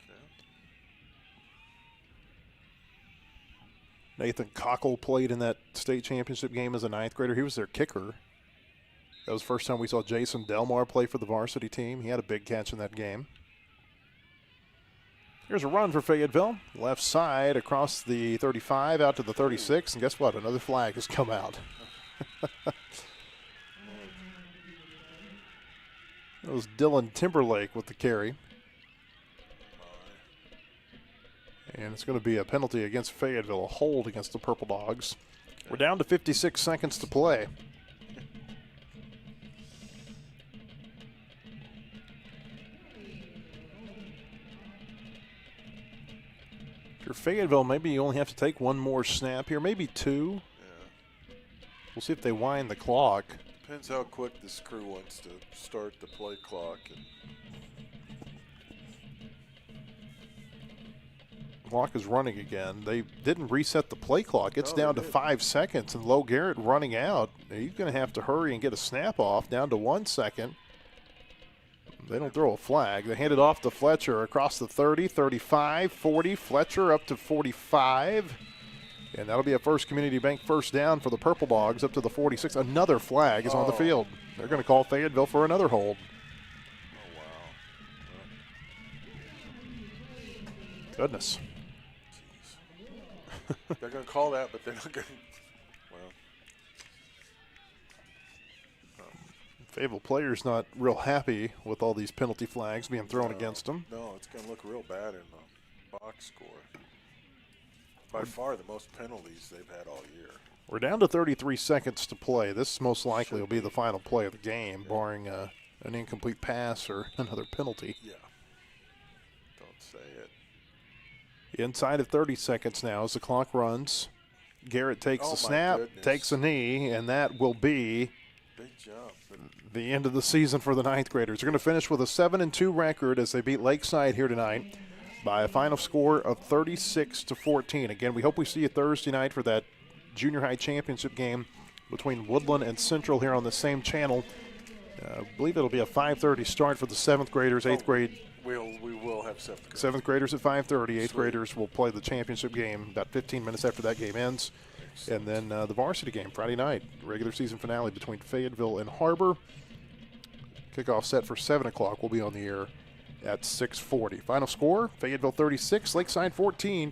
Okay. Nathan Cockle played in that state championship game as a ninth grader. He was their kicker. That was the first time we saw Jason Delmar play for the varsity team. He had a big catch in that game. Here's a run for Fayetteville. Left side across the 35 out to the 36. And guess what? Another flag has come out. That was Dylan Timberlake with the carry. And it's going to be a penalty against Fayetteville, a hold against the Purple Dogs. We're down to 56 seconds to play. For Fayetteville, maybe you only have to take one more snap here, maybe 2. Yeah. We'll see if they wind the clock. Depends how quick this crew wants to start the play clock. Clock is running again. They didn't reset the play clock. It's down to 5 seconds, and Low Garrett running out. He's going to have to hurry and get a snap off down to 1 second. They don't throw a flag. They hand it off to Fletcher across the 30, 35, 40. Fletcher up to 45. And that'll be a First Community Bank first down for the Purple Dogs up to the 46. Another flag is on the field. They're going to call Fayetteville for another hold. Oh, wow. Goodness. Jeez. They're going to call that, but they're not going to. Well. Fayetteville players not real happy with all these penalty flags being thrown against them. No, it's going to look real bad in the box score. By far the most penalties they've had all year. We're down to 33 seconds to play. This most likely will be the final play of the game, barring an incomplete pass or another penalty. Yeah. Don't say it. Inside of 30 seconds now as the clock runs. Garrett takes the snap, takes a knee, and that will be big jump. The end of the season for the ninth graders. They're going to finish with a 7-2 record as they beat Lakeside here tonight by a final score of 36-14. Again, we hope we see you Thursday night for that junior high championship game between Woodland and Central here on the same channel. I believe it'll be a 5:30 start for the 7th graders. 8th grade. We will have 7th graders. 7th graders at 5:30. 8th graders will play the championship game about 15 minutes after that game ends. And then the varsity game Friday night, regular season finale between Fayetteville and Harbor. Kickoff set for 7 o'clock. We'll be on the air at 6:40. Final score, Fayetteville 36, Lakeside 14.